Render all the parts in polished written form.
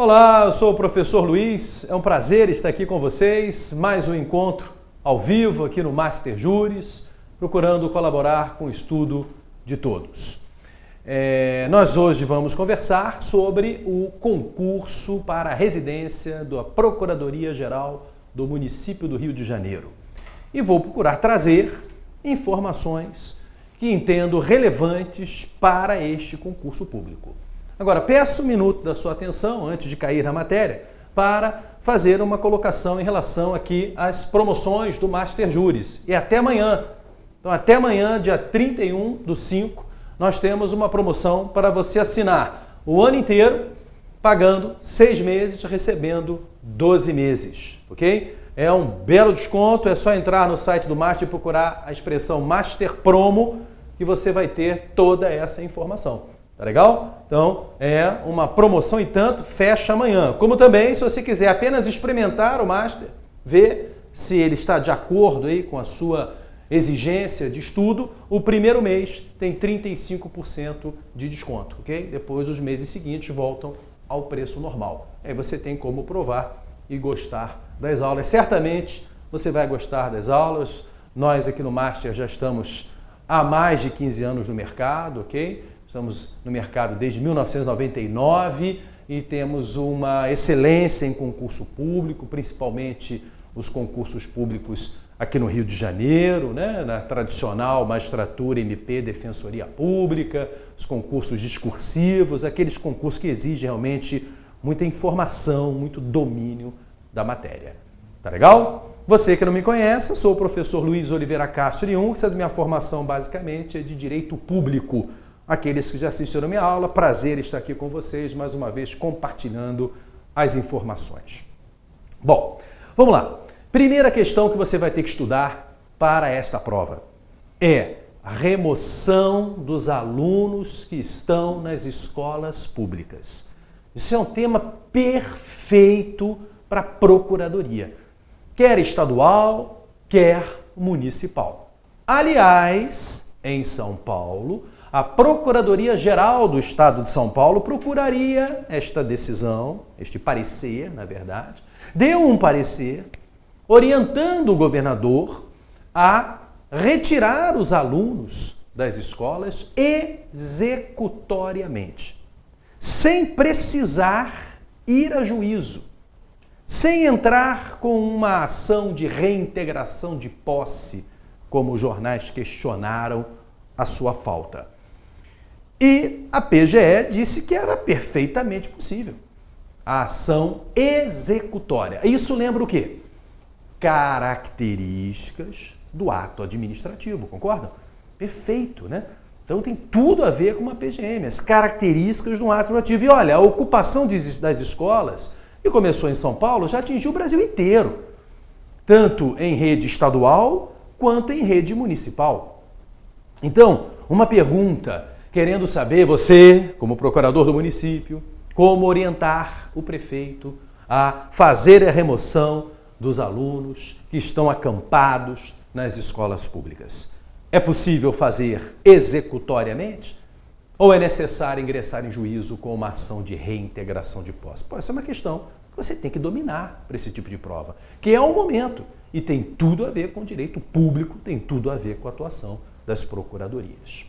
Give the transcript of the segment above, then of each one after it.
Olá, eu sou o professor Luiz, é um prazer estar aqui com vocês, mais um encontro ao vivo aqui no Master Juris, procurando colaborar com o estudo de todos. Nós hoje vamos conversar sobre o concurso para a residência da Procuradoria-Geral do município do Rio de Janeiro. E vou procurar trazer informações que entendo relevantes para este concurso público. Agora, peço um minuto da sua atenção, antes de cair na matéria, para fazer uma colocação em relação aqui às promoções do Master Juris. E até amanhã. Então, até amanhã, dia 31/5, nós temos uma promoção para você assinar o ano inteiro, pagando 6 meses, recebendo 12 meses, ok? É um belo desconto, é só entrar no site do Master e procurar a expressão Master Promo, que você vai ter toda essa informação. Tá legal? Então, é uma promoção e tanto, fecha amanhã. Como também, se você quiser apenas experimentar o Master, ver se ele está de acordo aí com a sua exigência de estudo, o primeiro mês tem 35% de desconto, ok? Depois, os meses seguintes voltam ao preço normal. Aí você tem como provar e gostar das aulas. Certamente, você vai gostar das aulas. Nós aqui no Master já estamos há mais de 15 anos no mercado, ok? Estamos no mercado desde 1999 e temos uma excelência em concurso público, principalmente os concursos públicos aqui no Rio de Janeiro, né? Na tradicional magistratura, MP, Defensoria Pública, os concursos discursivos, aqueles concursos que exigem realmente muita informação, muito domínio da matéria. Tá legal? Você que não me conhece, eu sou o professor Luiz Oliveira Castro Jung, minha formação basicamente é de Direito Público. Aqueles que já assistiram a minha aula, prazer estar aqui com vocês, mais uma vez, compartilhando as informações. Bom, vamos lá. Primeira questão que você vai ter que estudar para esta prova é a remoção dos alunos que estão nas escolas públicas. Isso é um tema perfeito para a Procuradoria, quer estadual, quer municipal. Aliás, em São Paulo, a Procuradoria-Geral do Estado de São Paulo procuraria esta decisão, este parecer, na verdade, deu um parecer orientando o governador a retirar os alunos das escolas executoriamente, sem precisar ir a juízo, sem entrar com uma ação de reintegração de posse, como os jornais questionaram a sua falta. E a PGE disse que era perfeitamente possível a ação executória. Isso lembra o quê? Características do ato administrativo, concordam? Perfeito, né? Então tem tudo a ver com uma PGM, as características do ato administrativo. E olha, a ocupação das escolas, que começou em São Paulo, já atingiu o Brasil inteiro, tanto em rede estadual quanto em rede municipal. Então, uma pergunta, querendo saber, você, como procurador do município, como orientar o prefeito a fazer a remoção dos alunos que estão acampados nas escolas públicas. É possível fazer executoriamente? Ou é necessário ingressar em juízo com uma ação de reintegração de posse? Essa é uma questão que você tem que dominar para esse tipo de prova, que é um momento e tem tudo a ver com o direito público, tem tudo a ver com a atuação das procuradorias.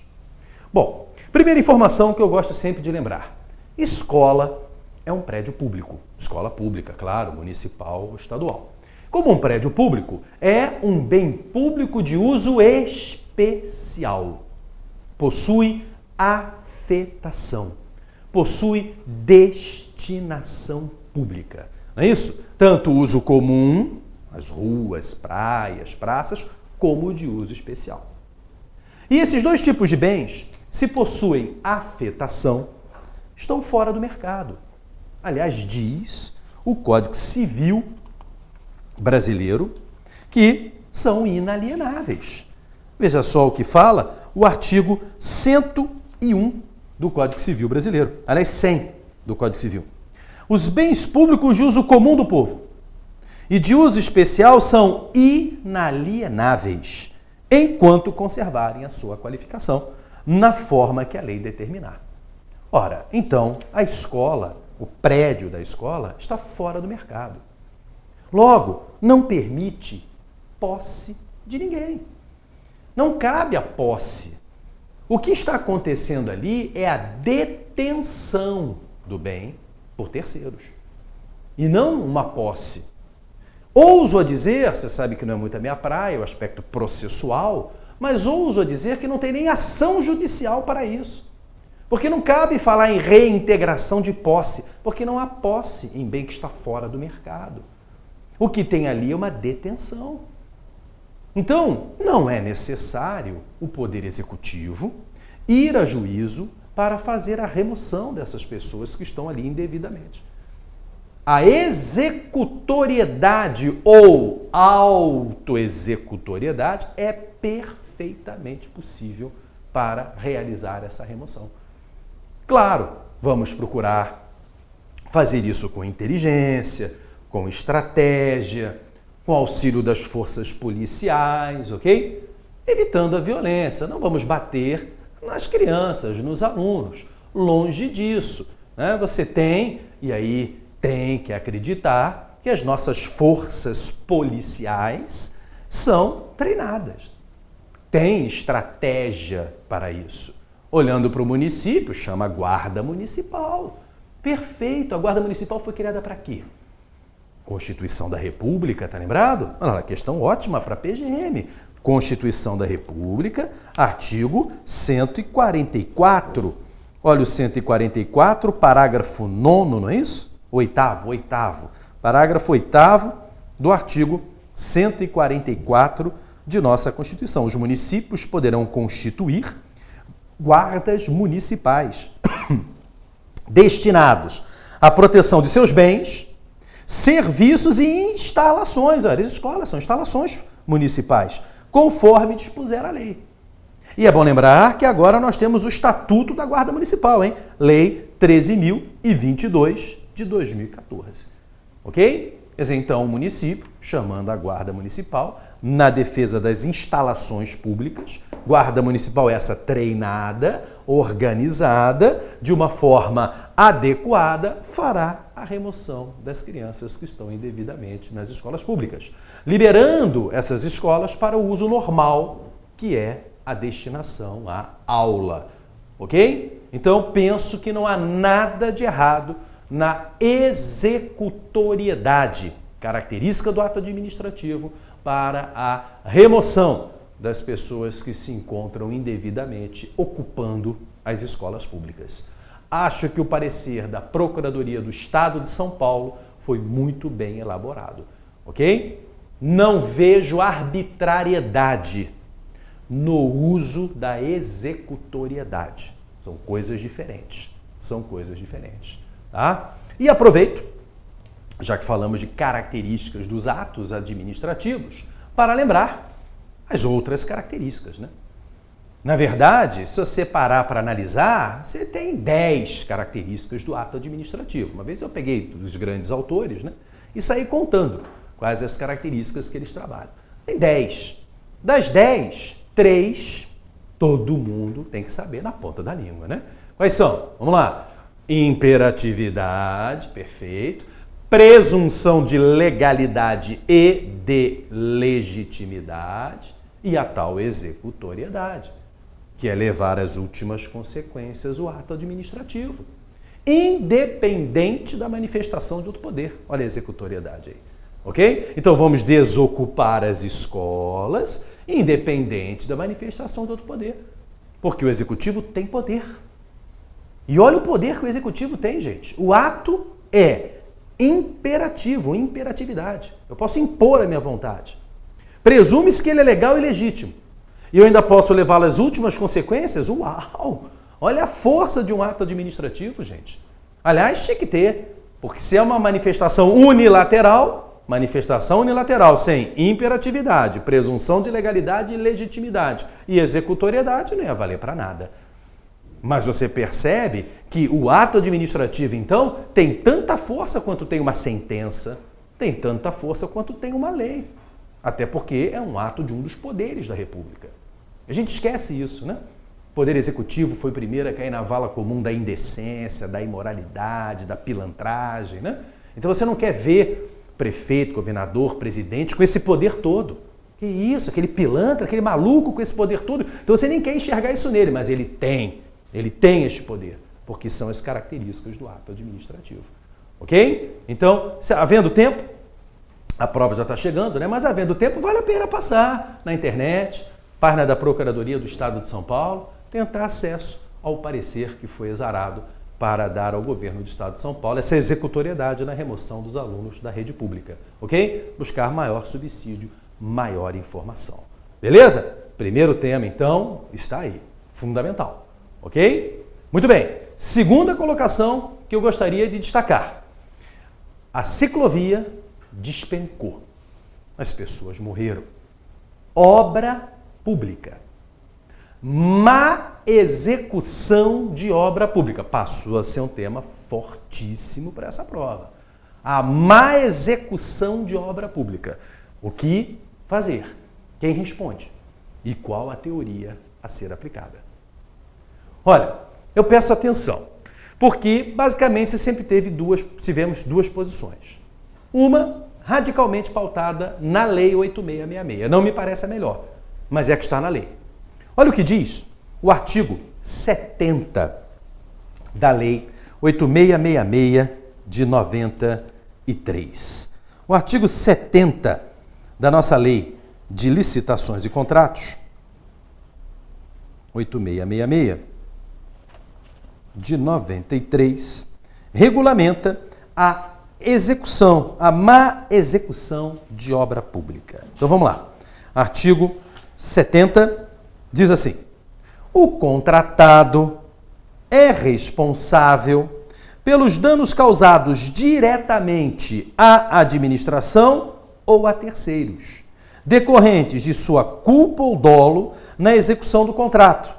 Bom, primeira informação que eu gosto sempre de lembrar. Escola é um prédio público. Escola pública, claro, municipal ou estadual. Como um prédio público, é um bem público de uso especial. Possui afetação. Possui destinação pública. Não é isso? Tanto uso comum, as ruas, praias, praças, como de uso especial. E esses dois tipos de bens, se possuem afetação, estão fora do mercado. Aliás, diz o Código Civil brasileiro que são inalienáveis. Veja só o que fala o artigo 101 do Código Civil brasileiro. Aliás, 100 do Código Civil. Os bens públicos de uso comum do povo e de uso especial são inalienáveis, enquanto conservarem a sua qualificação na forma que a lei determinar. Ora, então, a escola, o prédio da escola, está fora do mercado. Logo, não permite posse de ninguém. Não cabe a posse. O que está acontecendo ali é a detenção do bem por terceiros e não uma posse. Ouso a dizer, você sabe que não é muito a minha praia, o aspecto processual, mas ouso a dizer que não tem nem ação judicial para isso. Porque não cabe falar em reintegração de posse, porque não há posse em bem que está fora do mercado. O que tem ali é uma detenção. Então, não é necessário o Poder Executivo ir a juízo para fazer a remoção dessas pessoas que estão ali indevidamente. A executoriedade ou autoexecutoriedade é perfeitamente possível para realizar essa remoção. Claro, vamos procurar fazer isso com inteligência, com estratégia, com auxílio das forças policiais, ok? Evitando a violência. Não vamos bater nas crianças, nos alunos. Longe disso, né? Você tem que acreditar que as nossas forças policiais são treinadas. Tem estratégia para isso. Olhando para o município, chama Guarda Municipal. Perfeito, a Guarda Municipal foi criada para quê? Constituição da República, tá lembrado? Olha lá, questão ótima para a PGM. Constituição da República, artigo 144. Olha o 144, parágrafo 9º, não é isso? Oitavo. Parágrafo 8º do artigo 144 de nossa Constituição. Os municípios poderão constituir guardas municipais destinados à proteção de seus bens, serviços e instalações. As escolas são instalações municipais, conforme dispuser a lei. E é bom lembrar que agora nós temos o Estatuto da Guarda Municipal, hein? Lei 13.022 de 2014. Ok? Quer dizer, então, o município, chamando a Guarda Municipal, na defesa das instalações públicas, Guarda Municipal essa treinada, organizada, de uma forma adequada, fará a remoção das crianças que estão indevidamente nas escolas públicas, liberando essas escolas para o uso normal, que é a destinação à aula. Ok? Então, penso que não há nada de errado na executoriedade, característica do ato administrativo, para a remoção das pessoas que se encontram indevidamente ocupando as escolas públicas. Acho que o parecer da Procuradoria do Estado de São Paulo foi muito bem elaborado, ok? Não vejo arbitrariedade no uso da executoriedade. São coisas diferentes, tá? E aproveito, já que falamos de características dos atos administrativos, para lembrar as outras características, né? Na verdade, se você parar para analisar, você tem 10 características do ato administrativo. Uma vez eu peguei os grandes autores, né, e saí contando quais as características que eles trabalham. Tem 10. Das 10, 3, todo mundo tem que saber na ponta da língua, né? Quais são? Vamos lá. Imperatividade, perfeito. Presunção de legalidade e de legitimidade e a tal executoriedade, que é levar às últimas consequências o ato administrativo, independente da manifestação de outro poder. Olha a executoriedade aí, ok? Então vamos desocupar as escolas, independente da manifestação de outro poder, porque o executivo tem poder. E olha o poder que o executivo tem, gente. O ato é imperativo, imperatividade. Eu posso impor a minha vontade. Presume-se que ele é legal e legítimo. E eu ainda posso levá-lo às últimas consequências? Uau! Olha a força de um ato administrativo, gente. Aliás, tinha que ter, porque se é uma manifestação unilateral sem imperatividade, presunção de legalidade e legitimidade e executoriedade, não ia valer para nada. Mas você percebe que o ato administrativo, então, tem tanta força quanto tem uma sentença, tem tanta força quanto tem uma lei. Até porque é um ato de um dos poderes da República. A gente esquece isso, né? Poder Executivo foi o primeiro a cair na vala comum da indecência, da imoralidade, da pilantragem, né? Então você não quer ver prefeito, governador, presidente com esse poder todo. Que isso, aquele pilantra, aquele maluco com esse poder todo. Então você nem quer enxergar isso nele, mas ele tem este poder, porque são as características do ato administrativo. Ok? Então, havendo tempo, a prova já está chegando, né? Mas havendo tempo, vale a pena passar na internet, página da Procuradoria do Estado de São Paulo, tentar acesso ao parecer que foi exarado para dar ao governo do Estado de São Paulo essa executoriedade na remoção dos alunos da rede pública, ok? Buscar maior subsídio, maior informação. Beleza? Primeiro tema, então, está aí. Fundamental, ok? Muito bem. Segunda colocação que eu gostaria de destacar. A ciclovia despencou. As pessoas morreram. Obra pública. Má execução de obra pública. Passou a ser um tema fortíssimo para essa prova. A má execução de obra pública. O que fazer? Quem responde? E qual a teoria a ser aplicada? Olha, eu peço atenção, porque basicamente tivemos duas posições. Uma radicalmente pautada na Lei 8666. Não me parece a melhor, mas é a que está na lei. Olha o que diz o artigo 70 da Lei 8666 de 93. O artigo 70 da nossa Lei de Licitações e Contratos, 8666 de 93, regulamenta a execução, a má execução de obra pública. Então vamos lá. Artigo 70 diz assim: o contratado é responsável pelos danos causados diretamente à administração ou a terceiros, decorrentes de sua culpa ou dolo na execução do contrato,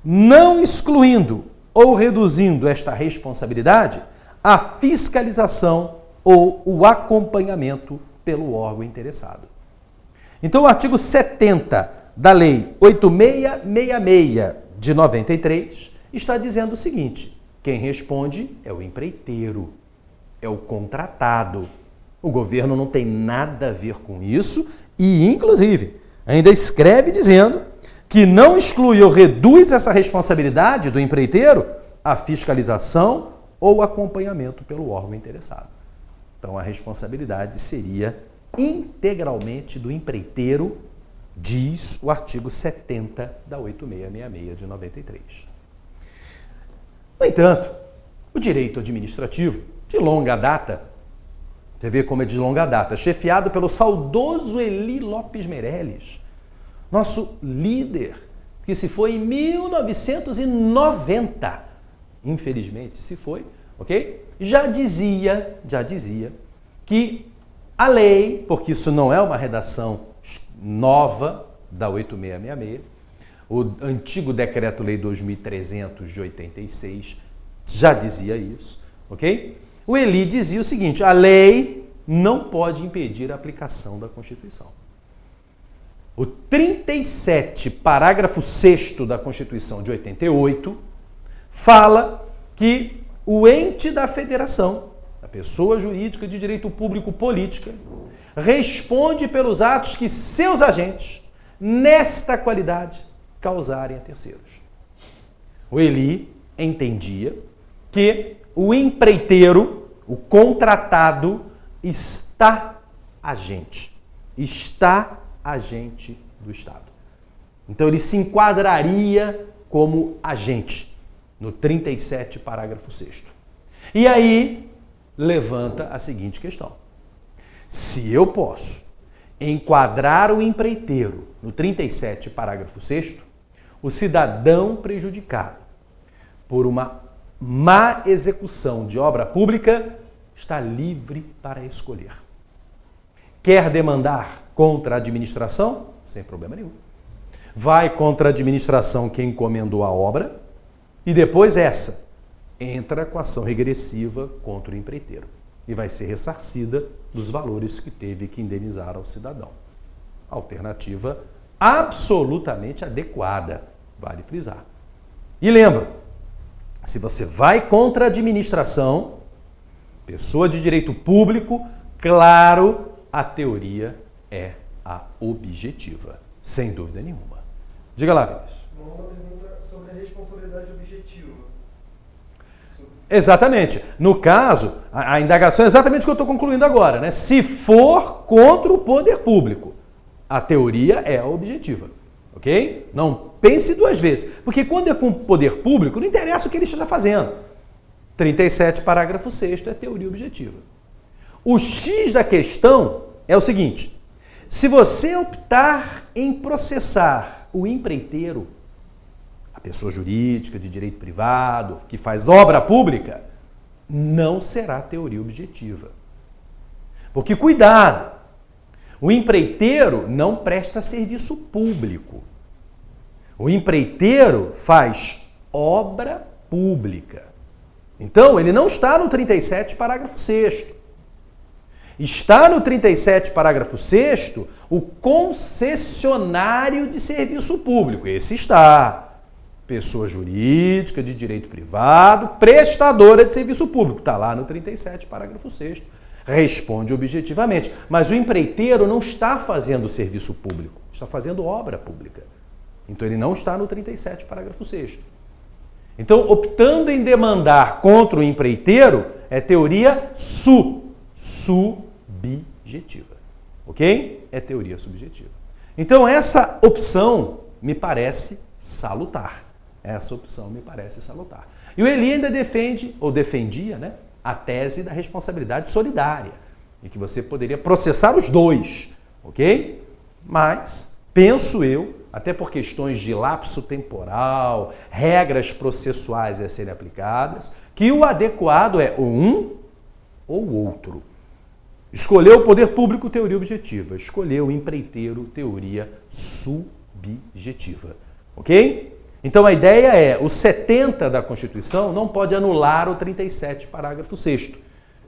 não excluindo ou reduzindo esta responsabilidade à fiscalização ou o acompanhamento pelo órgão interessado. Então, o artigo 70 da Lei 8666 de 93 está dizendo o seguinte: quem responde é o empreiteiro, é o contratado. O governo não tem nada a ver com isso e, inclusive, ainda escreve dizendo que não exclui ou reduz essa responsabilidade do empreiteiro à fiscalização ou acompanhamento pelo órgão interessado. Então, a responsabilidade seria integralmente do empreiteiro, diz o artigo 70 da 8666 de 93. No entanto, o direito administrativo, de longa data, você vê como é de longa data, chefiado pelo saudoso Eli Lopes Meireles, nosso líder, que se foi em 1990, infelizmente se foi, ok? Já dizia que a lei, porque isso não é uma redação nova da 8666, o antigo Decreto-Lei 2300 de 86 já dizia isso, ok? O Eli dizia o seguinte: a lei não pode impedir a aplicação da Constituição. O 37, parágrafo 6º da Constituição de 88, fala que o ente da federação, a pessoa jurídica de direito público política, responde pelos atos que seus agentes, nesta qualidade, causarem a terceiros. O Eli entendia que o empreiteiro, o contratado, está agente do Estado. Então ele se enquadraria como agente no 37, parágrafo 6º. E aí levanta a seguinte questão: se eu posso enquadrar o empreiteiro no 37, parágrafo 6º, o cidadão prejudicado por uma má execução de obra pública está livre para escolher. Quer demandar contra a administração? Sem problema nenhum. Vai contra a administração que encomendou a obra e depois essa entra com ação regressiva contra o empreiteiro e vai ser ressarcida dos valores que teve que indenizar ao cidadão. Alternativa absolutamente adequada, vale frisar. E lembra, se você vai contra a administração, pessoa de direito público, claro, a teoria é a objetiva, sem dúvida nenhuma. Diga lá, Vinícius. Uma pergunta sobre a responsabilidade objetiva. Exatamente. No caso, a indagação é exatamente o que eu estou concluindo agora, né? Se for contra o poder público, a teoria é a objetiva, ok? Não pense duas vezes, porque quando é com o poder público, não interessa o que ele esteja fazendo. 37, parágrafo 6º é teoria objetiva. O X da questão é o seguinte: se você optar em processar o empreiteiro, a pessoa jurídica de direito privado, que faz obra pública, não será teoria objetiva. Porque, cuidado, o empreiteiro não presta serviço público. O empreiteiro faz obra pública. Então, ele não está no 37, parágrafo 6º. Está no 37, parágrafo 6º, o concessionário de serviço público. Esse está. Pessoa jurídica de direito privado, prestadora de serviço público. Está lá no 37, parágrafo 6º. Responde objetivamente. Mas o empreiteiro não está fazendo serviço público, está fazendo obra pública. Então, ele não está no 37, parágrafo 6º. Então, optando em demandar contra o empreiteiro, é teoria subjetiva. Ok? É teoria subjetiva. Então, essa opção me parece salutar. Essa opção me parece salutar. E o Eli ainda defende, ou defendia, né, a tese da responsabilidade solidária, e que você poderia processar os dois, ok? Mas, penso eu, até por questões de lapso temporal, regras processuais a serem aplicadas, que o adequado é um ou outro. Escolheu o poder público, teoria objetiva. Escolheu o empreiteiro, teoria subjetiva. Ok? Então a ideia é, o 70 da Constituição não pode anular o 37, parágrafo 6º.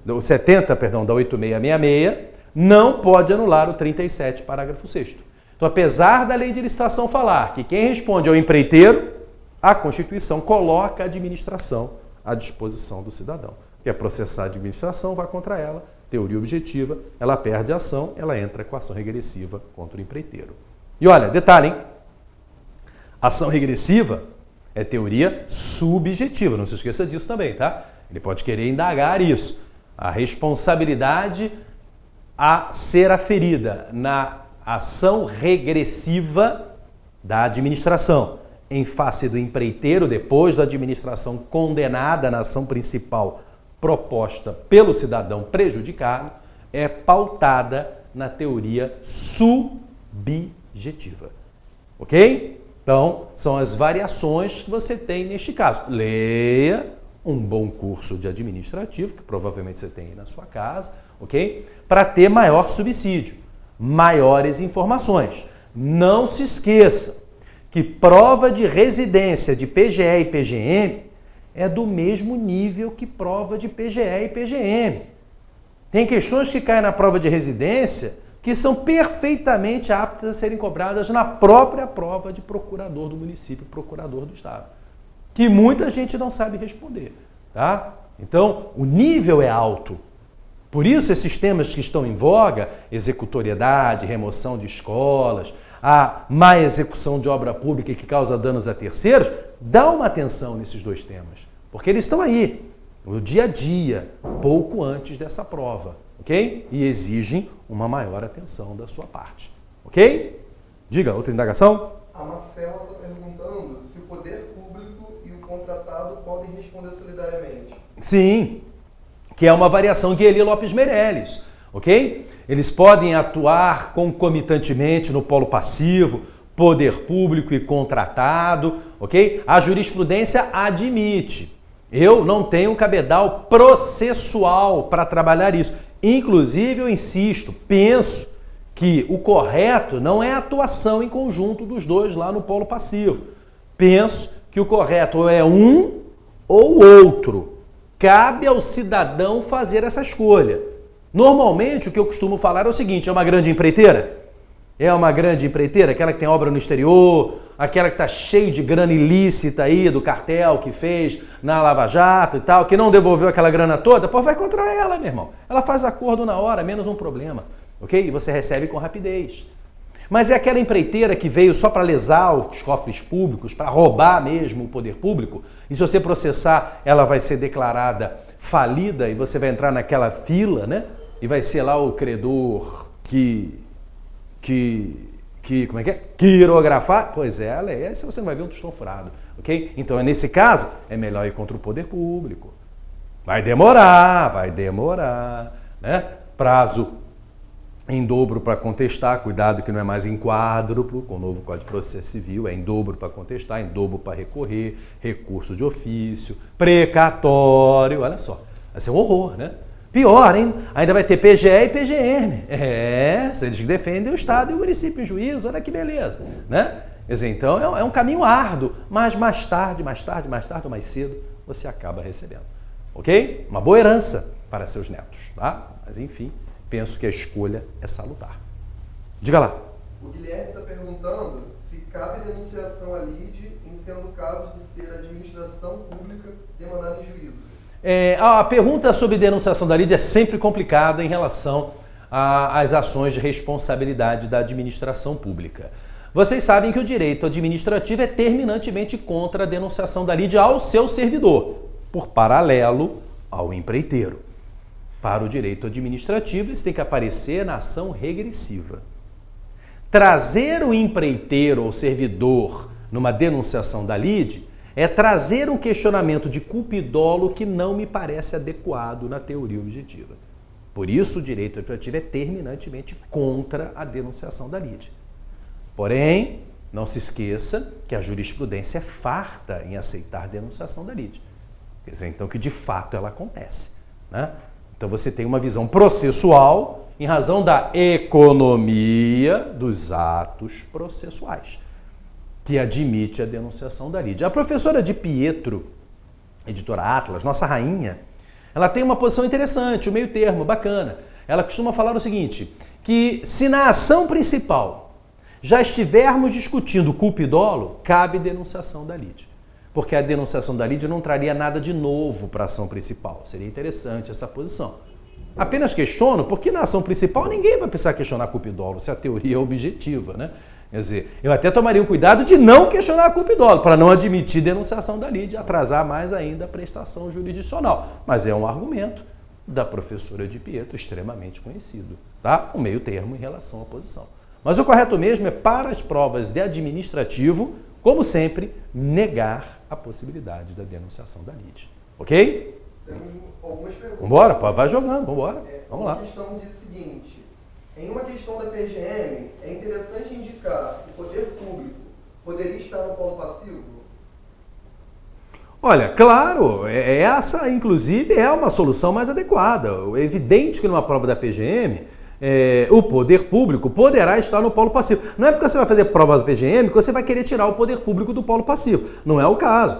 O 70, perdão, da 8666, não pode anular o 37, parágrafo 6º. Então, apesar da lei de licitação falar que quem responde é o empreiteiro, a Constituição coloca a administração à disposição do cidadão. Quer processar a administração, vai contra ela, teoria objetiva, ela perde a ação, ela entra com a ação regressiva contra o empreiteiro. E olha, detalhe, hein? Ação regressiva é teoria subjetiva, não se esqueça disso também, tá? Ele pode querer indagar isso. A responsabilidade a ser aferida na ação regressiva da administração em face do empreiteiro, depois da administração condenada na ação principal proposta pelo cidadão prejudicado, é pautada na teoria subjetiva. Ok? Então, são as variações que você tem neste caso. Leia um bom curso de administrativo, que provavelmente você tem aí na sua casa, ok? Para ter maior subsídio, maiores informações. Não se esqueça que prova de residência de PGE e PGM é do mesmo nível que prova de PGE e PGM. Tem questões que caem na prova de residência que são perfeitamente aptas a serem cobradas na própria prova de procurador do município, procurador do estado, que muita gente não sabe responder, tá? Então, o nível é alto. Por isso, esses temas que estão em voga, executoriedade, remoção de escolas, a má execução de obra pública que causa danos a terceiros, dá uma atenção nesses dois temas, porque eles estão aí, no dia a dia, pouco antes dessa prova, ok? E exigem uma maior atenção da sua parte, ok? Diga, outra indagação? A Marcela está perguntando se o poder público e o contratado podem responder solidariamente. Sim, que é uma variação de Eli Lopes Meirelles, ok? Eles podem atuar concomitantemente no polo passivo, poder público e contratado, ok? A jurisprudência admite. Eu não tenho cabedal processual para trabalhar isso. Inclusive, eu insisto, penso que o correto não é a atuação em conjunto dos dois lá no polo passivo. Penso que o correto ou é um ou outro. Cabe ao cidadão fazer essa escolha. Normalmente, o que eu costumo falar é o seguinte: é uma grande empreiteira? É uma grande empreiteira, aquela que tem obra no exterior, aquela que está cheia de grana ilícita aí, do cartel que fez na Lava Jato e tal, que não devolveu aquela grana toda, pô, vai contra ela, meu irmão. Ela faz acordo na hora, menos um problema, ok? E você recebe com rapidez. Mas é aquela empreiteira que veio só para lesar os cofres públicos, para roubar mesmo o poder público, e se você processar, ela vai ser declarada falida e você vai entrar naquela fila, né? E vai ser lá o credor como é que é? Quirografar? Pois é, aí você não vai ver um tostão furado, ok? Então, nesse caso, é melhor ir contra o poder público. Vai demorar, né? Prazo em dobro para contestar, cuidado que não é mais em quádruplo, com o novo Código de Processo Civil, é em dobro para contestar, em dobro para recorrer, recurso de ofício, precatório, olha só, vai ser um horror, né? Pior, hein? Ainda vai ter PGE e PGM. Eles defendem o Estado e o município em juízo, olha que beleza, né? Quer dizer, então é um caminho árduo, mas mais tarde ou mais cedo, você acaba recebendo, ok? Uma boa herança para seus netos, tá? Mas enfim, penso que a escolha é salutar. Diga lá. O Guilherme está perguntando se cabe denunciação à lide em sendo o caso de ser a administração pública demandada em juízo. A pergunta sobre denunciação da lide é sempre complicada em relação às ações de responsabilidade da administração pública. Vocês sabem que o direito administrativo é terminantemente contra a denunciação da lide ao seu servidor, por paralelo ao empreiteiro. Para o direito administrativo, isso tem que aparecer na ação regressiva. Trazer o empreiteiro ou servidor numa denunciação da lide é trazer um questionamento de culpa e dolo que não me parece adequado na teoria objetiva. Por isso, o direito administrativo é terminantemente contra a denunciação da lide. Porém, não se esqueça que a jurisprudência é farta em aceitar a denunciação da lide. Quer dizer, então, que de fato ela acontece, né? Então, você tem uma visão processual em razão da economia dos atos processuais, que admite a denunciação da lide. A professora Di Pietro, editora Atlas, nossa rainha, ela tem uma posição interessante, o meio termo, bacana. Ela costuma falar o seguinte, que se na ação principal já estivermos discutindo culpa e dolo, cabe denunciação da lide. Porque a denunciação da lide não traria nada de novo para a ação principal. Seria interessante essa posição. Apenas questiono, porque na ação principal ninguém vai precisar questionar culpa e dolo, se a teoria é objetiva, né? Quer dizer, eu até tomaria o cuidado de não questionar a culpa e dolo, para não admitir denunciação da lide e atrasar mais ainda a prestação jurisdicional. Mas é um argumento da professora Di Pietro, extremamente conhecido, tá? Um meio termo em relação à posição. Mas o correto mesmo é, para as provas de administrativo, como sempre, negar a possibilidade da denunciação da lide. Ok? Temos algumas perguntas. Vambora, vai jogando, vambora. Vamos lá. A questão diz o seguinte: em uma questão da PGM, é interessante indicar que o poder público poderia estar no polo passivo? Olha, claro, essa inclusive é uma solução mais adequada. É evidente que numa prova da PGM, o poder público poderá estar no polo passivo. Não é porque você vai fazer prova da PGM que você vai querer tirar o poder público do polo passivo. Não é o caso.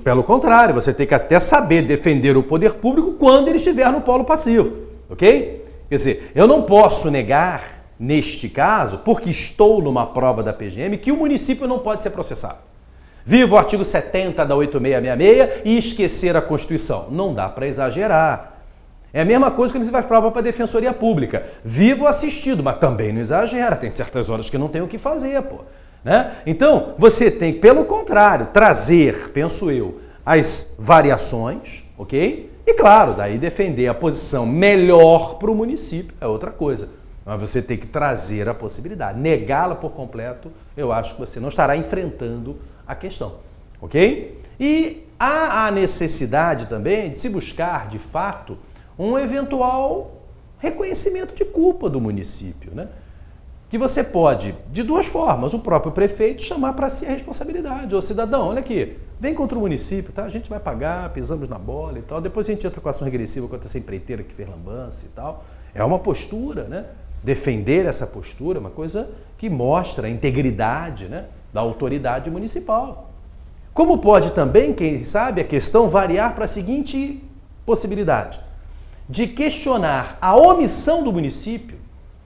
Pelo contrário, você tem que até saber defender o poder público quando ele estiver no polo passivo, ok? Quer dizer, eu não posso negar, neste caso, porque estou numa prova da PGM, que o município não pode ser processado. Viva o artigo 70 da 8666 e esquecer a Constituição. Não dá para exagerar. É a mesma coisa quando você vai prova para a Defensoria Pública. Vivo assistido, mas também não exagera. Tem certas horas que não tem o que fazer, pô. Né? Então, você tem, pelo contrário, trazer, penso eu, as variações, ok? E, claro, daí defender a posição melhor para o município é outra coisa. Mas você tem que trazer a possibilidade. Negá-la por completo, eu acho que você não estará enfrentando a questão, ok? E há a necessidade também de se buscar, de fato, um eventual reconhecimento de culpa do município, né? Que você pode, de duas formas, o próprio prefeito chamar para si a responsabilidade. Ô cidadão, olha aqui, vem contra o município, tá? A gente vai pagar, pisamos na bola e tal. Depois a gente entra com a ação regressiva contra essa empreiteira que fez lambança e tal. É uma postura, né? Defender essa postura é uma coisa que mostra a integridade, né, da autoridade municipal. Como pode também, quem sabe, a questão variar para a seguinte possibilidade: de questionar a omissão do município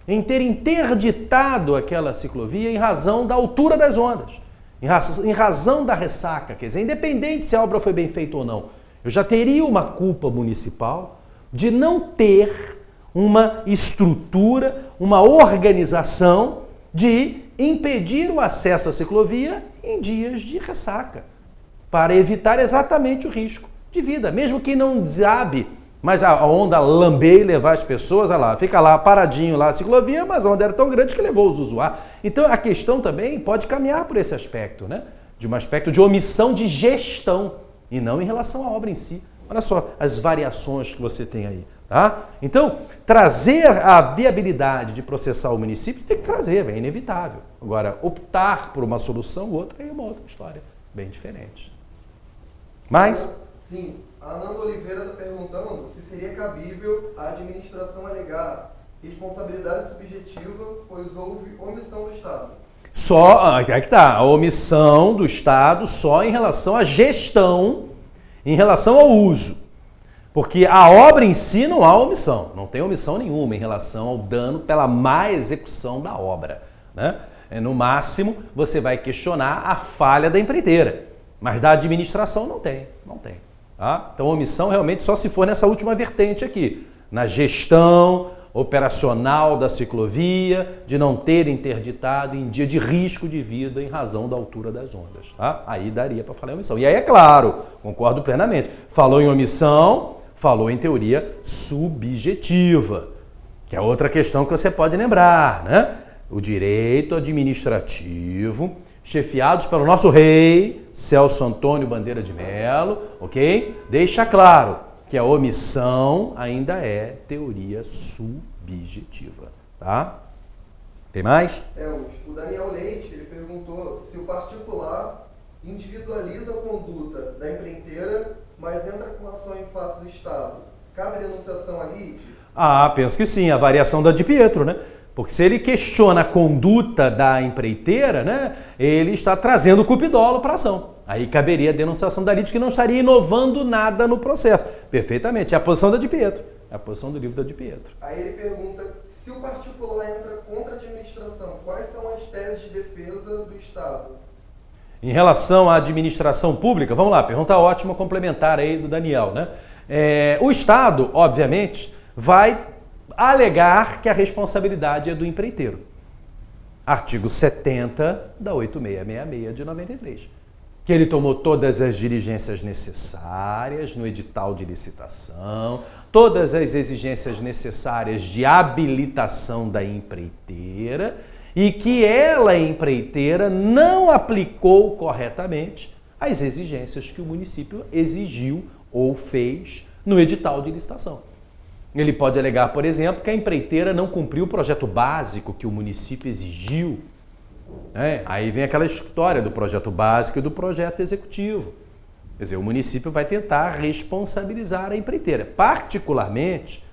em ter interditado aquela ciclovia em razão da altura das ondas, em razão da ressaca. Quer dizer, independente se a obra foi bem feita ou não, eu já teria uma culpa municipal de não ter uma estrutura, uma organização de impedir o acesso à ciclovia em dias de ressaca, para evitar exatamente o risco de vida. Mesmo que não desabe, mas a onda lamber e levar as pessoas, olha lá, fica lá paradinho lá a ciclovia, mas a onda era tão grande que levou os usuários. Então a questão também pode caminhar por esse aspecto, né? De um aspecto de omissão de gestão e não em relação à obra em si. Olha só as variações que você tem aí. Tá? Então, trazer a viabilidade de processar o município tem que trazer, é inevitável. Agora, optar por uma solução ou outra é uma outra história, bem diferente. Mas? Sim, a Ananda Oliveira está perguntando se seria cabível a administração alegar responsabilidade subjetiva, pois houve omissão do Estado. Só, aqui é que tá, a omissão do Estado só em relação à gestão, em relação ao uso. Porque a obra em si não há omissão, não tem omissão nenhuma em relação ao dano pela má execução da obra, né? No máximo, você vai questionar a falha da empreiteira, mas da administração não tem. Tá? Então, omissão realmente só se for nessa última vertente aqui, na gestão operacional da ciclovia, de não ter interditado em dia de risco de vida em razão da altura das ondas. Tá? Aí daria para falar em omissão. E aí, é claro, concordo plenamente, falou em omissão, falou em teoria subjetiva, que é outra questão que você pode lembrar, né? O direito administrativo, chefiados pelo nosso rei, Celso Antônio Bandeira de Mello, ok? Deixa claro que a omissão ainda é teoria subjetiva, tá? Tem mais? O Daniel Leite, ele perguntou se o particular individualiza a conduta da empreiteira, mas entra com ação em face do Estado. Cabe denunciação ali? Penso que sim, a variação da Di Pietro, né? Porque se ele questiona a conduta da empreiteira, né, ele está trazendo cupidolo para a ação. Aí caberia a denunciação da LIT, que não estaria inovando nada no processo. Perfeitamente. É a posição da Di Pietro. É a posição do livro da Di Pietro. Aí ele pergunta, se o particular entra contra a administração, quais são as teses de defesa do Estado? Em relação à administração pública, vamos lá, pergunta ótima, complementar aí do Daniel, né? O Estado, obviamente, vai alegar que a responsabilidade é do empreiteiro. Artigo 70 da 8666 de 93. Que ele tomou todas as diligências necessárias no edital de licitação, todas as exigências necessárias de habilitação da empreiteira e que ela, empreiteira, não aplicou corretamente as exigências que o município exigiu ou fez no edital de licitação. Ele pode alegar, por exemplo, que a empreiteira não cumpriu o projeto básico que o município exigiu. Aí vem aquela história do projeto básico e do projeto executivo. Quer dizer, o município vai tentar responsabilizar a empreiteira. Particularmente,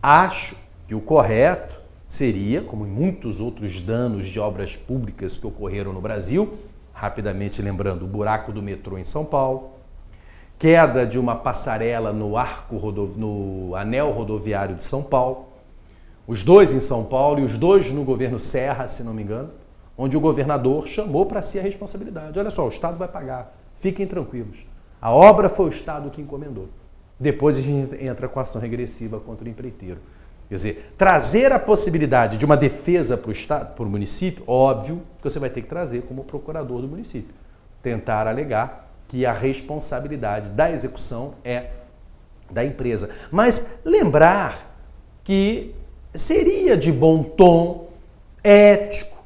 acho que o correto seria, como em muitos outros danos de obras públicas que ocorreram no Brasil, rapidamente lembrando o buraco do metrô em São Paulo, queda de uma passarela no anel rodoviário de São Paulo, os dois em São Paulo e os dois no governo Serra, se não me engano, onde o governador chamou para si a responsabilidade. Olha só, o Estado vai pagar, fiquem tranquilos. A obra foi o Estado que encomendou. Depois a gente entra com ação regressiva contra o empreiteiro. Quer dizer, trazer a possibilidade de uma defesa para o Estado, para o município, óbvio que você vai ter que trazer como procurador do município. Tentar alegar que a responsabilidade da execução é da empresa. Mas lembrar que seria de bom tom, ético,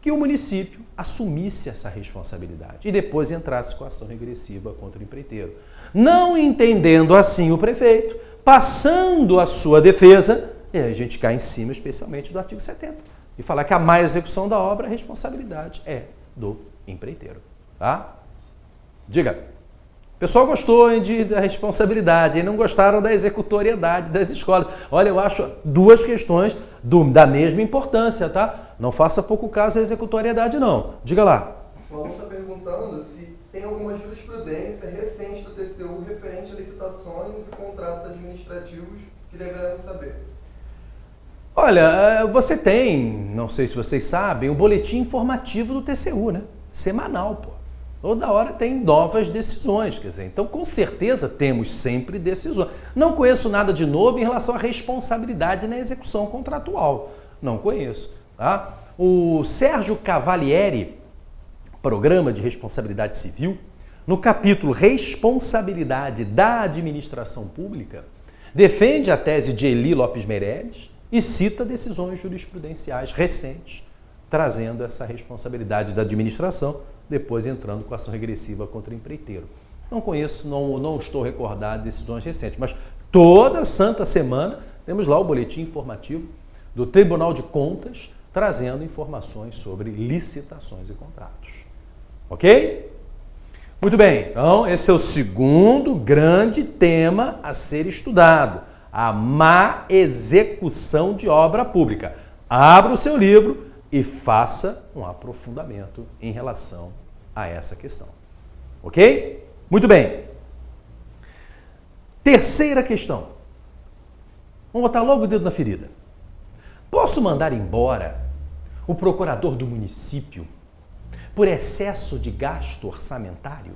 que o município assumisse essa responsabilidade e depois entrasse com ação regressiva contra o empreiteiro. Não entendendo assim o prefeito, passando a sua defesa, e a gente cai em cima especialmente do artigo 70 e falar que a má execução da obra, a responsabilidade é do empreiteiro. Tá? Diga. O pessoal gostou da responsabilidade e não gostaram da executoriedade das escolas. Olha, eu acho duas questões da mesma importância, tá? Não faça pouco caso da executoriedade, não. Diga lá. O aluno está perguntando se tem alguma jurisprudência recente do TCU referente a licitações e contratos administrativos que deveremos saber. Olha, você tem, não sei se vocês sabem, o boletim informativo do TCU, né? Semanal, pô. Toda hora tem novas decisões, quer dizer, então com certeza temos sempre decisões. Não conheço nada de novo em relação à responsabilidade na execução contratual. Não conheço, tá? O Sérgio Cavalieri, Programa de Responsabilidade Civil, no capítulo Responsabilidade da Administração Pública, defende a tese de Eli Lopes Meireles e cita decisões jurisprudenciais recentes, trazendo essa responsabilidade da administração, depois entrando com ação regressiva contra o empreiteiro. Não conheço, não estou recordado de decisões recentes, mas toda santa semana temos lá o boletim informativo do Tribunal de Contas, trazendo informações sobre licitações e contratos. Ok? Muito bem, então esse é o segundo grande tema a ser estudado, a má execução de obra pública. Abra o seu livro e faça um aprofundamento em relação a essa questão. Ok? Muito bem. Terceira questão. Vamos botar logo o dedo na ferida. Posso mandar embora o procurador do município por excesso de gasto orçamentário?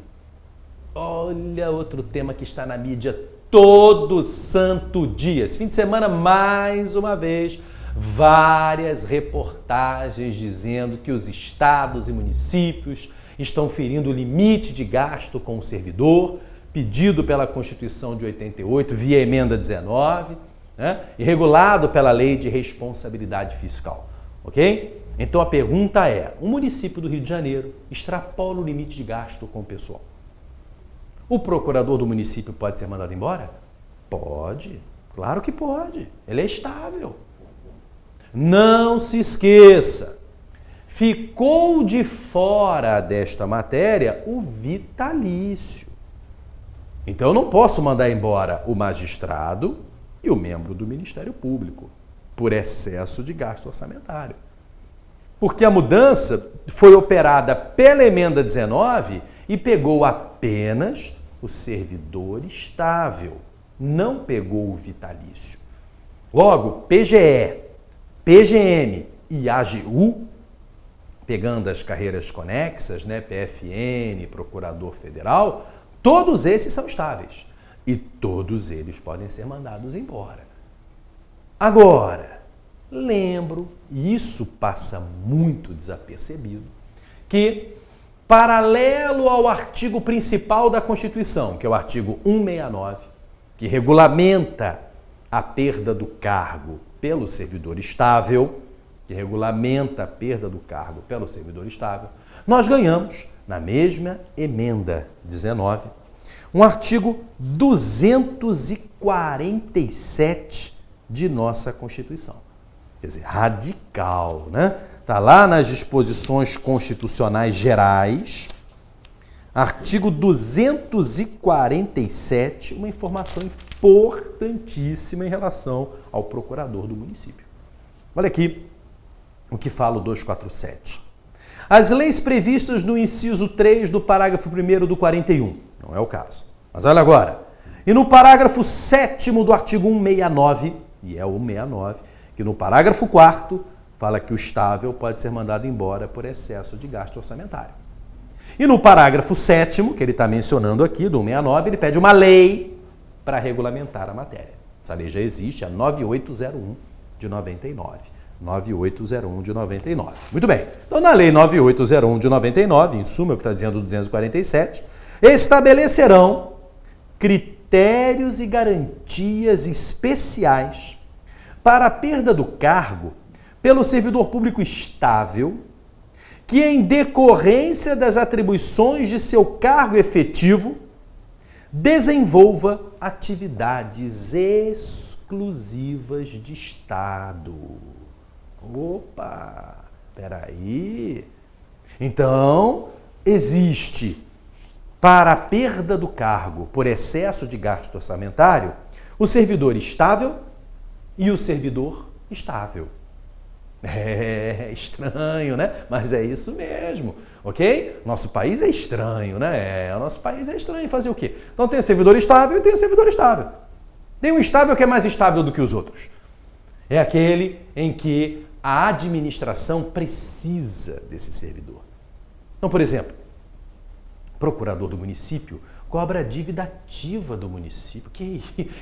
Olha outro tema que está na mídia todo santo dia. Esse fim de semana, mais uma vez, várias reportagens dizendo que os estados e municípios estão ferindo o limite de gasto com o servidor, pedido pela Constituição de 88, via emenda 19, né, e regulado pela Lei de Responsabilidade Fiscal. Ok? Então a pergunta é, o município do Rio de Janeiro extrapola o limite de gasto com o pessoal. O procurador do município pode ser mandado embora? Pode, claro que pode. Ele é estável. Não se esqueça, ficou de fora desta matéria o vitalício. Então eu não posso mandar embora o magistrado e o membro do Ministério Público por excesso de gasto orçamentário. Porque a mudança foi operada pela emenda 19 e pegou apenas o servidor estável, não pegou o vitalício. Logo, PGE, PGM e AGU, pegando as carreiras conexas, né, PFN, Procurador Federal, todos esses são estáveis e todos eles podem ser mandados embora. Agora, lembro, e isso passa muito desapercebido, que, paralelo ao artigo principal da Constituição, que é o artigo 169, que regulamenta a perda do cargo pelo servidor estável, nós ganhamos, na mesma emenda 19, um artigo 247 de nossa Constituição. Quer dizer, radical, né? Está lá nas disposições constitucionais gerais, artigo 247, uma informação importantíssima em relação ao procurador do município. Olha aqui o que fala o 247. As leis previstas no inciso 3 do parágrafo 1º do 41, não é o caso, mas olha agora, e no parágrafo 7º do artigo 169, e é o 169, que no parágrafo 4º fala que o estável pode ser mandado embora por excesso de gasto orçamentário. E no parágrafo 7º, que ele está mencionando aqui, do 169, ele pede uma lei para regulamentar a matéria. Essa lei já existe, a 9801 de 99. 9801 de 99. Muito bem. Então, na lei 9801 de 99, em suma, é o que está dizendo o 247, estabelecerão critérios e garantias especiais para a perda do cargo pelo servidor público estável que, em decorrência das atribuições de seu cargo efetivo, desenvolva atividades exclusivas de Estado. Opa, peraí. Então, existe, para a perda do cargo por excesso de gasto orçamentário, o servidor estável e o servidor estável. É estranho, né? Mas é isso mesmo, ok? Nosso país é estranho, né? O nosso país é estranho. Fazer o quê? Então tem o servidor estável e tem o servidor estável. Tem um estável que é mais estável do que os outros. É aquele em que a administração precisa desse servidor. Então, por exemplo, o procurador do município cobra a dívida ativa do município.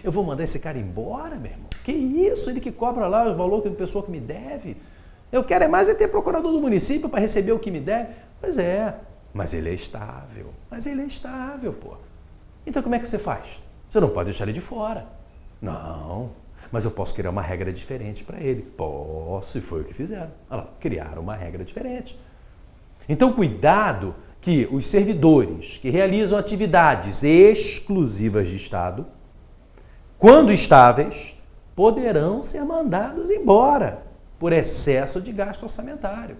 Eu vou mandar esse cara embora, meu irmão? Que isso? Ele que cobra lá o valor que a pessoa que me deve. Eu quero mais ter procurador do município para receber o que me deve. Pois é, mas ele é estável. Pô. Então como é que você faz? Você não pode deixar ele de fora. Não, mas eu posso criar uma regra diferente para ele. Posso, e foi o que fizeram. Olha lá, criaram uma regra diferente. Então cuidado que os servidores que realizam atividades exclusivas de Estado, quando estáveis, poderão ser mandados embora por excesso de gasto orçamentário.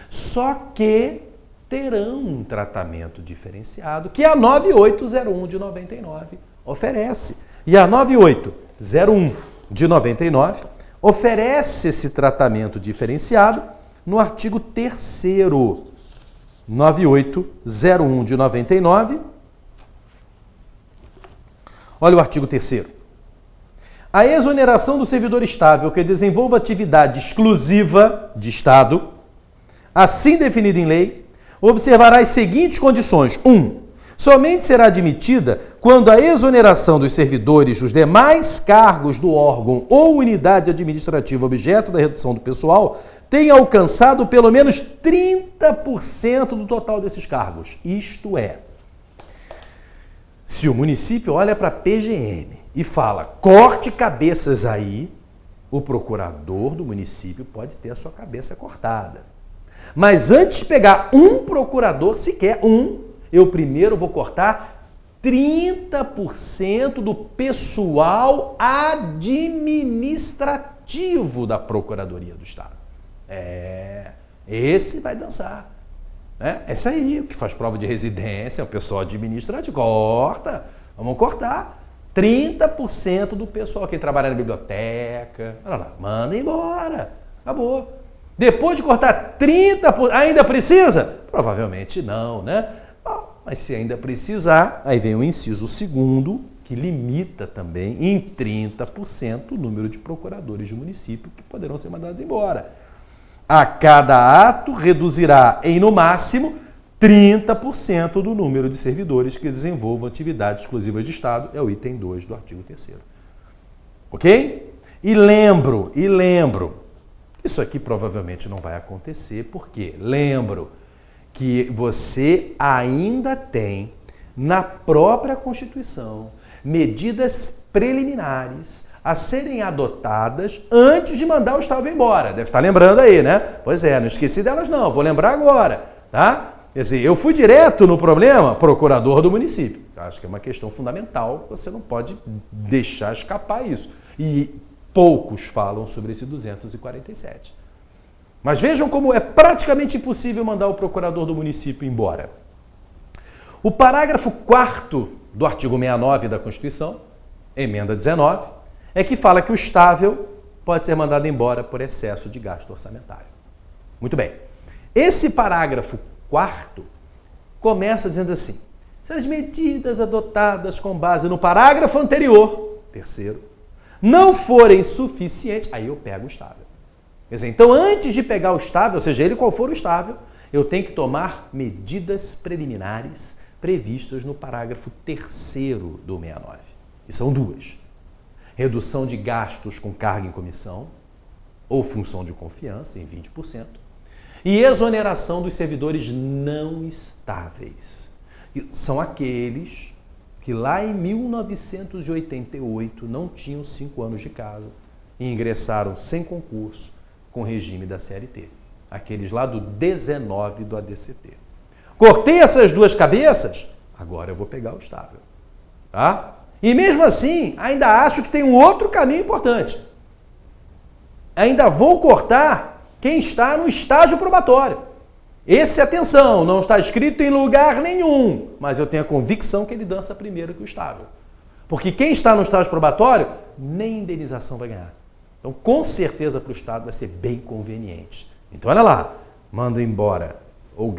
Só que terão um tratamento diferenciado que a 9801 de 99 oferece. E a 9801 de 99 oferece esse tratamento diferenciado no artigo 3º. 9801 de 99. Olha o artigo 3º. A exoneração do servidor estável que desenvolva atividade exclusiva de Estado, assim definida em lei, observará as seguintes condições. 1. Somente será admitida quando a exoneração dos servidores dos demais cargos do órgão ou unidade administrativa objeto da redução do pessoal tenha alcançado pelo menos 30% do total desses cargos. Isto é, se o município olha para a PGM e fala, corte cabeças aí, o procurador do município pode ter a sua cabeça cortada. Mas antes de pegar um procurador, sequer eu primeiro vou cortar 30% do pessoal administrativo da Procuradoria do Estado. Esse vai dançar. Esse aí, o que faz prova de residência, o pessoal administrativo, vamos cortar 30% do pessoal que trabalha na biblioteca, manda embora, acabou. Depois de cortar 30%, ainda precisa? Provavelmente não, né? Mas se ainda precisar, aí vem o inciso 2º, que limita também em 30% o número de procuradores de município que poderão ser mandados embora. A cada ato reduzirá em, no máximo, 30% do número de servidores que desenvolvam atividades exclusivas de Estado, é o item 2 do artigo 3º. Ok? E lembro, isso aqui provavelmente não vai acontecer, porque lembro que você ainda tem na própria Constituição medidas preliminares a serem adotadas antes de mandar o Estado embora. Deve estar lembrando aí, né? Pois é, não esqueci delas não, vou lembrar agora, tá? Quer dizer, eu fui direto no problema, procurador do município. Acho que é uma questão fundamental, você não pode deixar escapar isso. E poucos falam sobre esse 247. Mas vejam como é praticamente impossível mandar o procurador do município embora. O parágrafo 4º do artigo 69 da Constituição, emenda 19, é que fala que o estável pode ser mandado embora por excesso de gasto orçamentário. Muito bem. Esse parágrafo 4º começa dizendo assim: se as medidas adotadas com base no parágrafo anterior, 3º, não forem suficientes, aí eu pego o estável. Quer dizer, então, antes de pegar o estável, seja ele qual for o estável, eu tenho que tomar medidas preliminares previstas no parágrafo 3º do 69. E são duas. Redução de gastos com carga em comissão ou função de confiança em 20%. E exoneração dos servidores não estáveis. São aqueles que lá em 1988 não tinham 5 anos de casa e ingressaram sem concurso com regime da CLT. Aqueles lá do 19 do ADCT. Cortei essas duas cabeças, agora eu vou pegar o estável. Tá? E mesmo assim, ainda acho que tem um outro caminho importante. Ainda vou cortar quem está no estágio probatório. Esse, atenção, não está escrito em lugar nenhum, mas eu tenho a convicção que ele dança primeiro que o estável. Porque quem está no estágio probatório, nem indenização vai ganhar. Então, com certeza, para o Estado vai ser bem conveniente. Então, olha lá, manda embora ou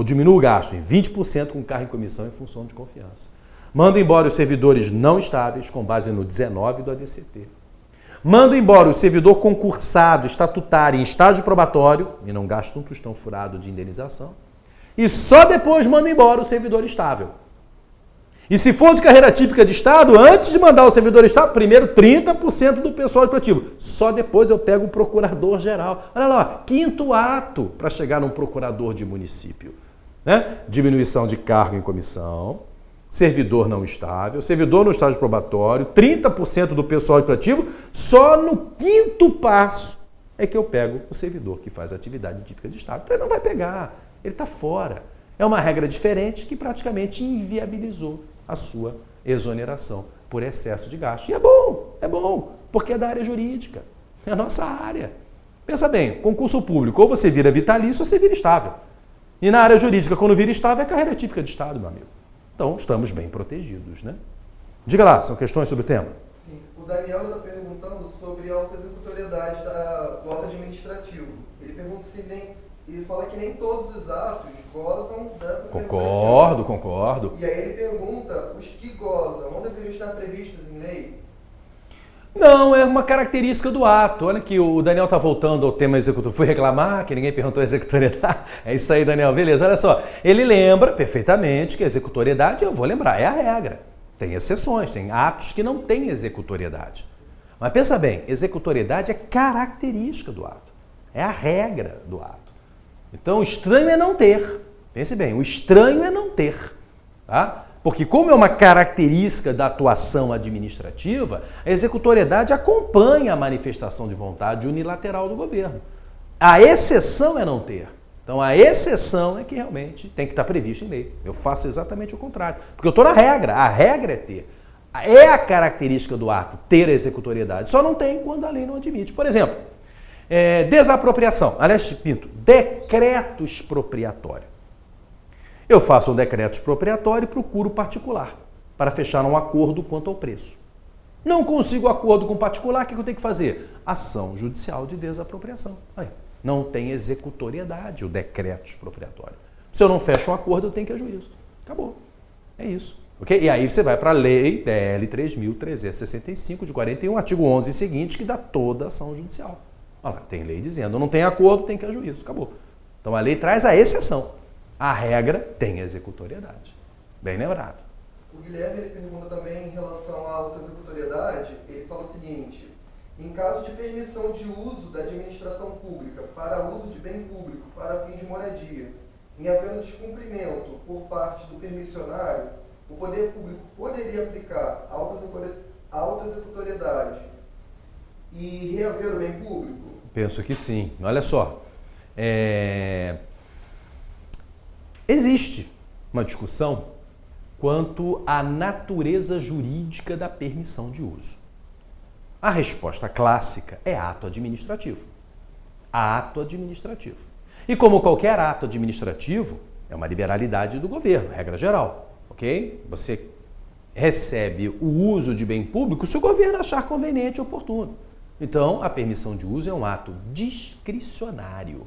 diminua o gasto em 20% com cargo em comissão em função de confiança. Manda embora os servidores não estáveis com base no 19 do ADCT. Mando embora o servidor concursado, estatutário, em estágio probatório, e não gasta um tostão furado de indenização, e só depois mando embora o servidor estável. E se for de carreira típica de Estado, antes de mandar o servidor estável, primeiro 30% do pessoal administrativo. Só depois eu pego o procurador-geral. Olha lá, quinto ato para chegar num procurador de município. Né? Diminuição de cargo em comissão, servidor não estável, servidor no estágio probatório, 30% do pessoal administrativo, só no quinto passo é que eu pego o servidor que faz atividade típica de Estado. Então ele não vai pegar, ele está fora. É uma regra diferente que praticamente inviabilizou a sua exoneração por excesso de gasto. E é bom, porque é da área jurídica, é a nossa área. Pensa bem, concurso público, ou você vira vitalício ou você vira estável. E na área jurídica, quando vira estável, é carreira típica de Estado, meu amigo. Então, estamos bem protegidos, né? Diga lá, são questões sobre o tema? Sim, o Daniel está perguntando sobre a autoexecutoriedade do ato administrativo. Ele pergunta se ele fala que nem todos os atos gozam dessa prerrogativa. Concordo. E aí ele pergunta, os que gozam não deveriam estar previstos em lei? Não, é uma característica do ato. Olha que o Daniel está voltando ao tema executor. Fui reclamar que ninguém perguntou a executoriedade. É isso aí, Daniel. Beleza, olha só. Ele lembra perfeitamente que a executoriedade, eu vou lembrar, é a regra. Tem exceções, tem atos que não têm executoriedade. Mas pensa bem, executoriedade é característica do ato. É a regra do ato. Então, o estranho é não ter. Pense bem, o estranho é não ter. Tá? Porque como é uma característica da atuação administrativa, a executoriedade acompanha a manifestação de vontade unilateral do governo. A exceção é não ter. Então, a exceção é que realmente tem que estar prevista em lei. Eu faço exatamente o contrário. Porque eu estou na regra. A regra é ter. É a característica do ato ter a executoriedade. Só não tem quando a lei não admite. Por exemplo, desapropriação. Aliás, Pinto, decreto expropriatório. Eu faço um decreto expropriatório e procuro particular para fechar um acordo quanto ao preço. Não consigo acordo com particular, o que eu tenho que fazer? Ação judicial de desapropriação. Aí, não tem executoriedade o decreto expropriatório. Se eu não fecho um acordo, eu tenho que ir a juízo. Acabou. É isso. Okay? E aí você vai para a lei DL 3.365 de 41, artigo 11 e seguinte, que dá toda a ação judicial. Olha lá, tem lei dizendo, não tem acordo, tem que ir a juízo. Acabou. Então a lei traz a exceção. A regra tem executoriedade. Bem lembrado. O Guilherme ele pergunta também em relação à autoexecutoriedade, ele fala o seguinte, em caso de permissão de uso da administração pública para uso de bem público para fim de moradia, em havendo descumprimento por parte do permissionário, o poder público poderia aplicar a autoexecutoriedade e reaver o bem público? Penso que sim. Olha só. Existe uma discussão quanto à natureza jurídica da permissão de uso. A resposta clássica é ato administrativo. Ato administrativo. E como qualquer ato administrativo, é uma liberalidade do governo, regra geral, ok? Você recebe o uso de bem público se o governo achar conveniente e oportuno. Então, a permissão de uso é um ato discricionário.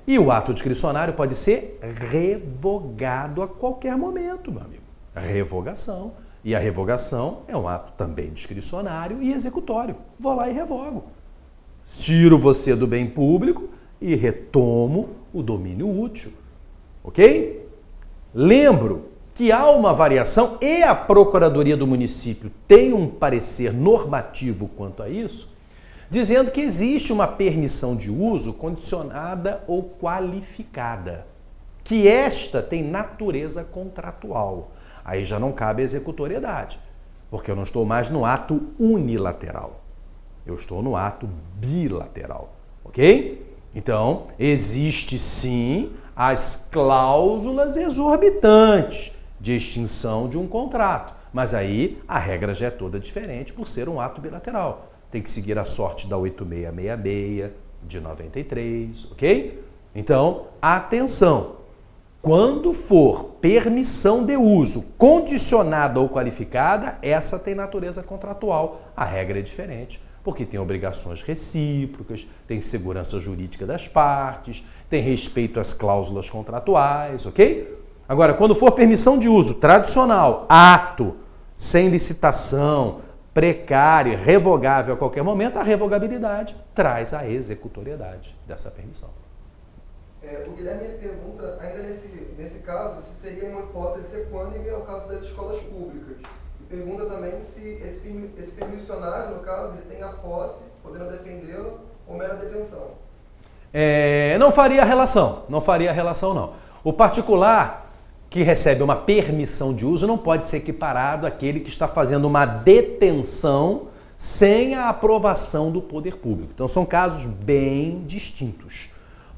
E o ato discricionário pode ser revogado a qualquer momento, meu amigo. Revogação. E a revogação é um ato também discricionário e executório. Vou lá e revogo. Tiro você do bem público e retomo o domínio útil. Ok? Lembro que há uma variação e a Procuradoria do Município tem um parecer normativo quanto a isso, dizendo que existe uma permissão de uso condicionada ou qualificada, que esta tem natureza contratual. Aí já não cabe a executoriedade, porque eu não estou mais no ato unilateral, eu estou no ato bilateral, ok? Então, existe sim as cláusulas exorbitantes de extinção de um contrato, mas aí a regra já é toda diferente por ser um ato bilateral. Tem que seguir a sorte da 8666 de 93, ok? Então, atenção! Quando for permissão de uso condicionada ou qualificada, essa tem natureza contratual. A regra é diferente, porque tem obrigações recíprocas, tem segurança jurídica das partes, tem respeito às cláusulas contratuais, ok? Agora, quando for permissão de uso tradicional, ato, sem licitação, precário e revogável a qualquer momento, a revogabilidade traz a executoriedade dessa permissão. O Guilherme ele pergunta, ainda nesse caso, se seria uma hipótese equânime ao caso das escolas públicas. E pergunta também se esse permissionário, no caso, ele tem a posse, podendo defendê-lo, ou mera detenção. Não faria relação não. O particular que recebe uma permissão de uso não pode ser equiparado àquele que está fazendo uma detenção sem a aprovação do poder público. Então são casos bem distintos.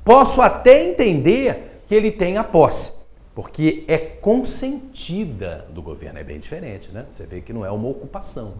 Posso até entender que ele tenha posse, porque é consentida do governo, é bem diferente, né? Você vê que não é uma ocupação,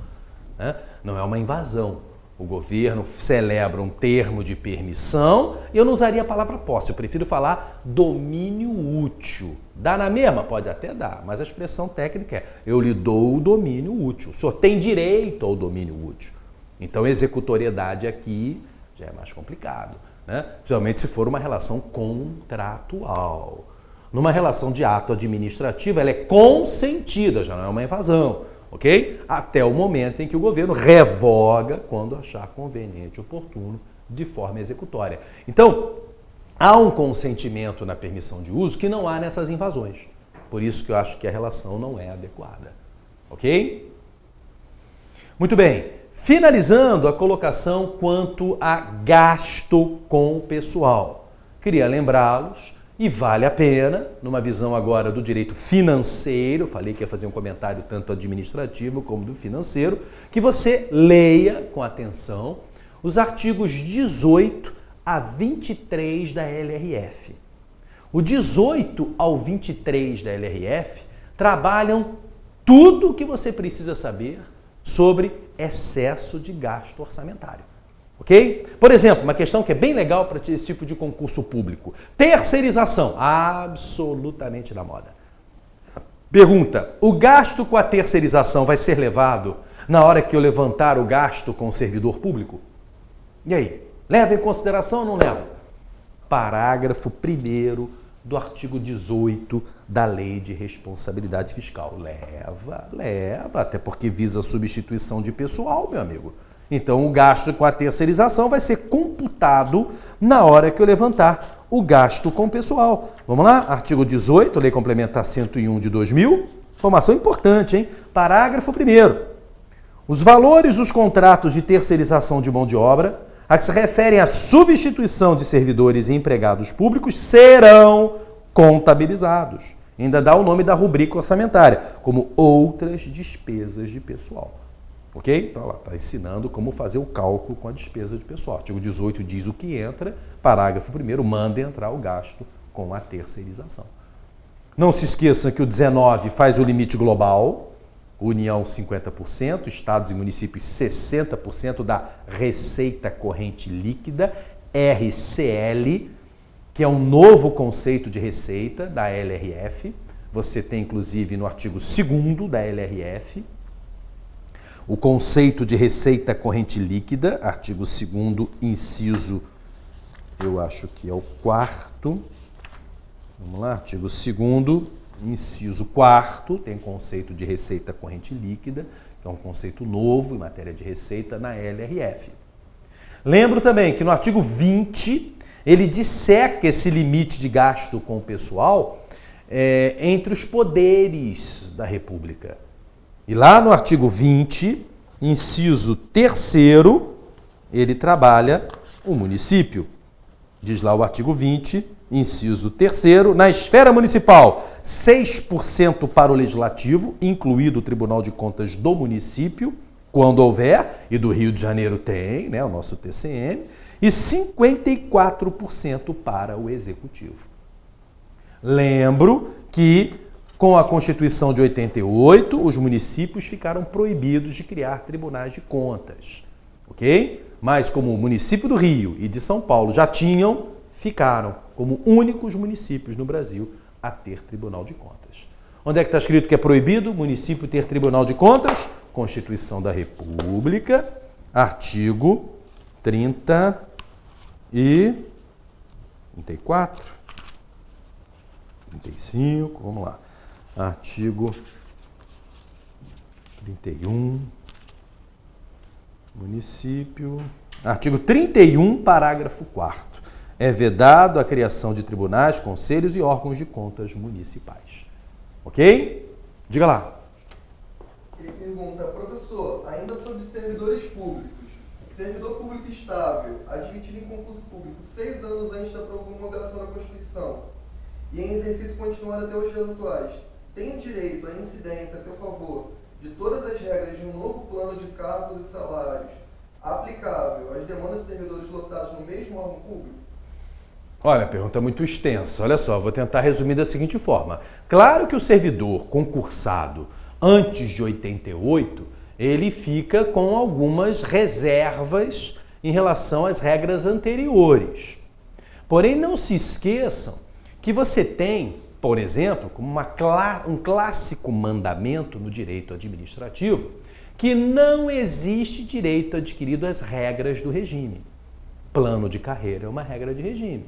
né? Não é uma invasão. O governo celebra um termo de permissão e eu não usaria a palavra posse, eu prefiro falar domínio útil. Dá na mesma? Pode até dar, mas a expressão técnica é eu lhe dou o domínio útil. O senhor tem direito ao domínio útil. Então, executoriedade aqui já é mais complicado, né? Principalmente se for uma relação contratual. Numa relação de ato administrativo, ela é consentida, já não é uma invasão. Ok? Até o momento em que o governo revoga quando achar conveniente e oportuno de forma executória. Então, há um consentimento na permissão de uso que não há nessas invasões. Por isso que eu acho que a relação não é adequada. Ok? Muito bem. Finalizando a colocação quanto a gasto com o pessoal. Queria lembrá-los, e vale a pena, numa visão agora do direito financeiro, falei que ia fazer um comentário tanto administrativo como do financeiro, que você leia com atenção os artigos 18 a 23 da LRF. O 18 ao 23 da LRF trabalham tudo o que você precisa saber sobre excesso de gasto orçamentário. Ok? Por exemplo, uma questão que é bem legal para esse tipo de concurso público. Terceirização, absolutamente na moda. Pergunta, o gasto com a terceirização vai ser levado na hora que eu levantar o gasto com o servidor público? E aí, leva em consideração ou não leva? Parágrafo 1º do artigo 18 da Lei de Responsabilidade Fiscal. Leva, até porque visa a substituição de pessoal, meu amigo. Então, o gasto com a terceirização vai ser computado na hora que eu levantar o gasto com o pessoal. Vamos lá? Artigo 18, Lei Complementar 101 de 2000. Informação importante, hein? Parágrafo 1º. Os valores dos contratos de terceirização de mão de obra, a que se referem à substituição de servidores e empregados públicos, serão contabilizados. Ainda dá o nome da rubrica orçamentária, como outras despesas de pessoal. Ok? Então, ela está ensinando como fazer o cálculo com a despesa de pessoal. Artigo 18 diz o que entra, parágrafo 1º manda entrar o gasto com a terceirização. Não se esqueça que o 19 faz o limite global, União 50%, estados e municípios 60% da receita corrente líquida, RCL, que é um novo conceito de receita da LRF. Você tem, inclusive, no artigo 2º da LRF, o conceito de receita corrente líquida, artigo 2º, inciso, eu acho que é o 4º. Vamos lá, artigo 2º, inciso 4º, tem conceito de receita corrente líquida, que é um conceito novo em matéria de receita na LRF. Lembro também que no artigo 20, ele disseca esse limite de gasto com o pessoal entre os poderes da República. E lá no artigo 20, inciso 3º, ele trabalha o município. Diz lá o artigo 20, inciso 3º, na esfera municipal, 6% para o legislativo, incluído o Tribunal de Contas do município, quando houver, e do Rio de Janeiro tem, né, o nosso TCM, e 54% para o executivo. Lembro que com a Constituição de 88, os municípios ficaram proibidos de criar tribunais de contas, ok? Mas como o município do Rio e de São Paulo já tinham, ficaram como únicos municípios no Brasil a ter tribunal de contas. Onde é que está escrito que é proibido o município ter tribunal de contas? Constituição da República, artigo 34, 35, vamos lá. Artigo 31, Município. Artigo 31, parágrafo 4º. É vedado a criação de tribunais, conselhos e órgãos de contas municipais. Ok? Diga lá. Ele pergunta, professor, ainda sobre servidores públicos. Servidor público estável, admitido em concurso público 6 anos antes da promulgação da Constituição e em exercício continuado até os dias atuais, tem direito à incidência a seu favor de todas as regras de um novo plano de cargos e salários aplicável às demandas de servidores lotados no mesmo órgão público? Olha, a pergunta é muito extensa. Olha só, vou tentar resumir da seguinte forma. Claro que o servidor concursado antes de 88, ele fica com algumas reservas em relação às regras anteriores. Porém, não se esqueçam que você tem, por exemplo, como um clássico mandamento no direito administrativo, que não existe direito adquirido às regras do regime. Plano de carreira é uma regra de regime.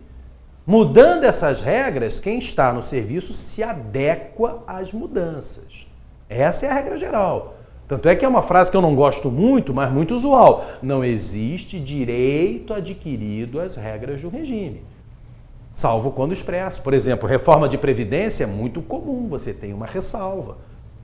Mudando essas regras, quem está no serviço se adequa às mudanças. Essa é a regra geral. Tanto é que é uma frase que eu não gosto muito, mas muito usual. Não existe direito adquirido às regras do regime. Salvo quando expresso. Por exemplo, reforma de previdência é muito comum, você tem uma ressalva.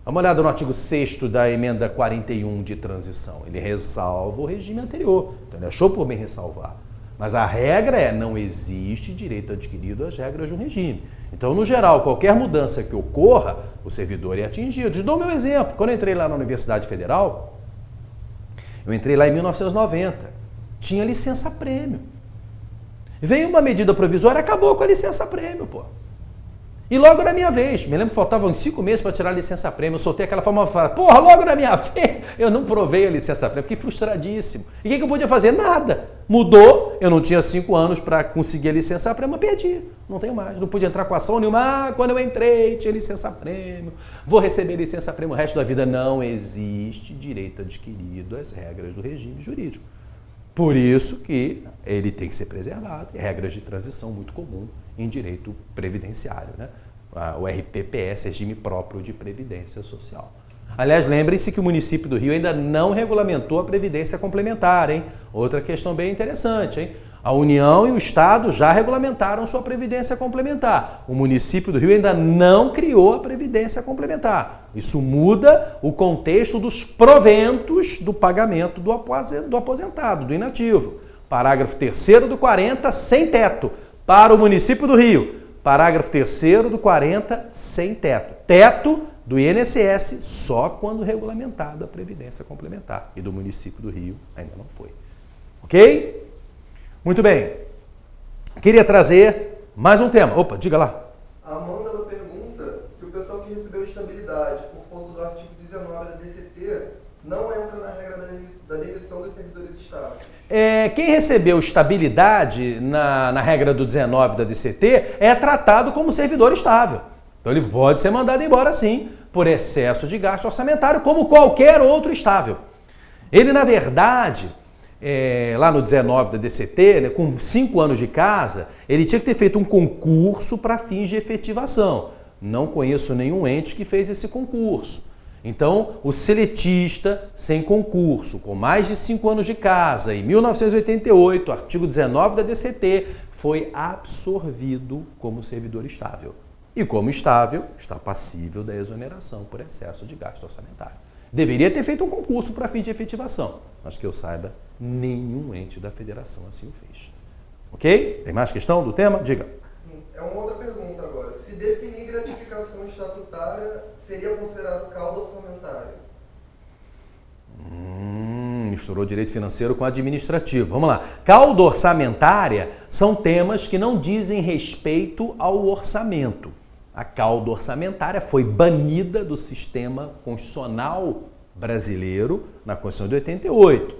Dá uma olhada no artigo 6º da emenda 41 de transição. Ele ressalva o regime anterior. Então ele achou por bem ressalvar. Mas a regra é, não existe direito adquirido às regras do regime. Então, no geral, qualquer mudança que ocorra, o servidor é atingido. Dou meu exemplo. Quando eu entrei lá na Universidade Federal, eu entrei lá em 1990. Tinha licença-prêmio. Veio uma medida provisória, acabou com a licença-prêmio, pô. E logo na minha vez, me lembro que faltavam 5 meses para tirar a licença-prêmio, eu soltei aquela famosa frase, porra, logo na minha vez, eu não provei a licença-prêmio, fiquei frustradíssimo. E o que eu podia fazer? Nada. Mudou, eu não tinha 5 anos para conseguir a licença-prêmio, perdi, não tenho mais, não pude entrar com ação nenhuma, quando eu entrei tinha licença-prêmio, vou receber licença-prêmio o resto da vida. Não existe direito adquirido às regras do regime jurídico. Por isso que ele tem que ser preservado, regras de transição muito comum em direito previdenciário, né? O RPPS, Regime Próprio de Previdência Social. Aliás, lembrem-se que o município do Rio ainda não regulamentou a previdência complementar, hein? Outra questão bem interessante, hein? A União e o Estado já regulamentaram sua previdência complementar. O município do Rio ainda não criou a previdência complementar. Isso muda o contexto dos proventos do pagamento do aposentado, do inativo. Parágrafo 3º do 40, sem teto. Para o município do Rio. Parágrafo 3º do 40, sem teto. Teto do INSS só quando regulamentado a previdência complementar. E do município do Rio ainda não foi. Ok? Muito bem. Queria trazer mais um tema. Opa, diga lá. A Amanda ela pergunta se o pessoal que recebeu estabilidade por força do artigo 19 da DCT não entra na regra da demissão dos servidores estáveis. Quem recebeu estabilidade na regra do 19 da DCT é tratado como servidor estável. Então ele pode ser mandado embora sim, por excesso de gasto orçamentário, como qualquer outro estável. Ele, na verdade, lá no 19 da DCT, né, com 5 anos de casa, ele tinha que ter feito um concurso para fins de efetivação. Não conheço nenhum ente que fez esse concurso. Então, o seletista sem concurso, com mais de 5 anos de casa, em 1988, artigo 19 da DCT, foi absorvido como servidor estável. E como estável, está passível da exoneração por excesso de gasto orçamentário. Deveria ter feito um concurso para fins de efetivação, mas que eu saiba, nenhum ente da federação assim o fez. Ok? Tem mais questão do tema? Diga. Sim, é uma outra pergunta agora. Se definir gratificação estatutária seria considerado causa orçamentária? Misturou direito financeiro com administrativo. Vamos lá. Cauda orçamentária são temas que não dizem respeito ao orçamento. A cauda orçamentária foi banida do sistema constitucional brasileiro na Constituição de 88,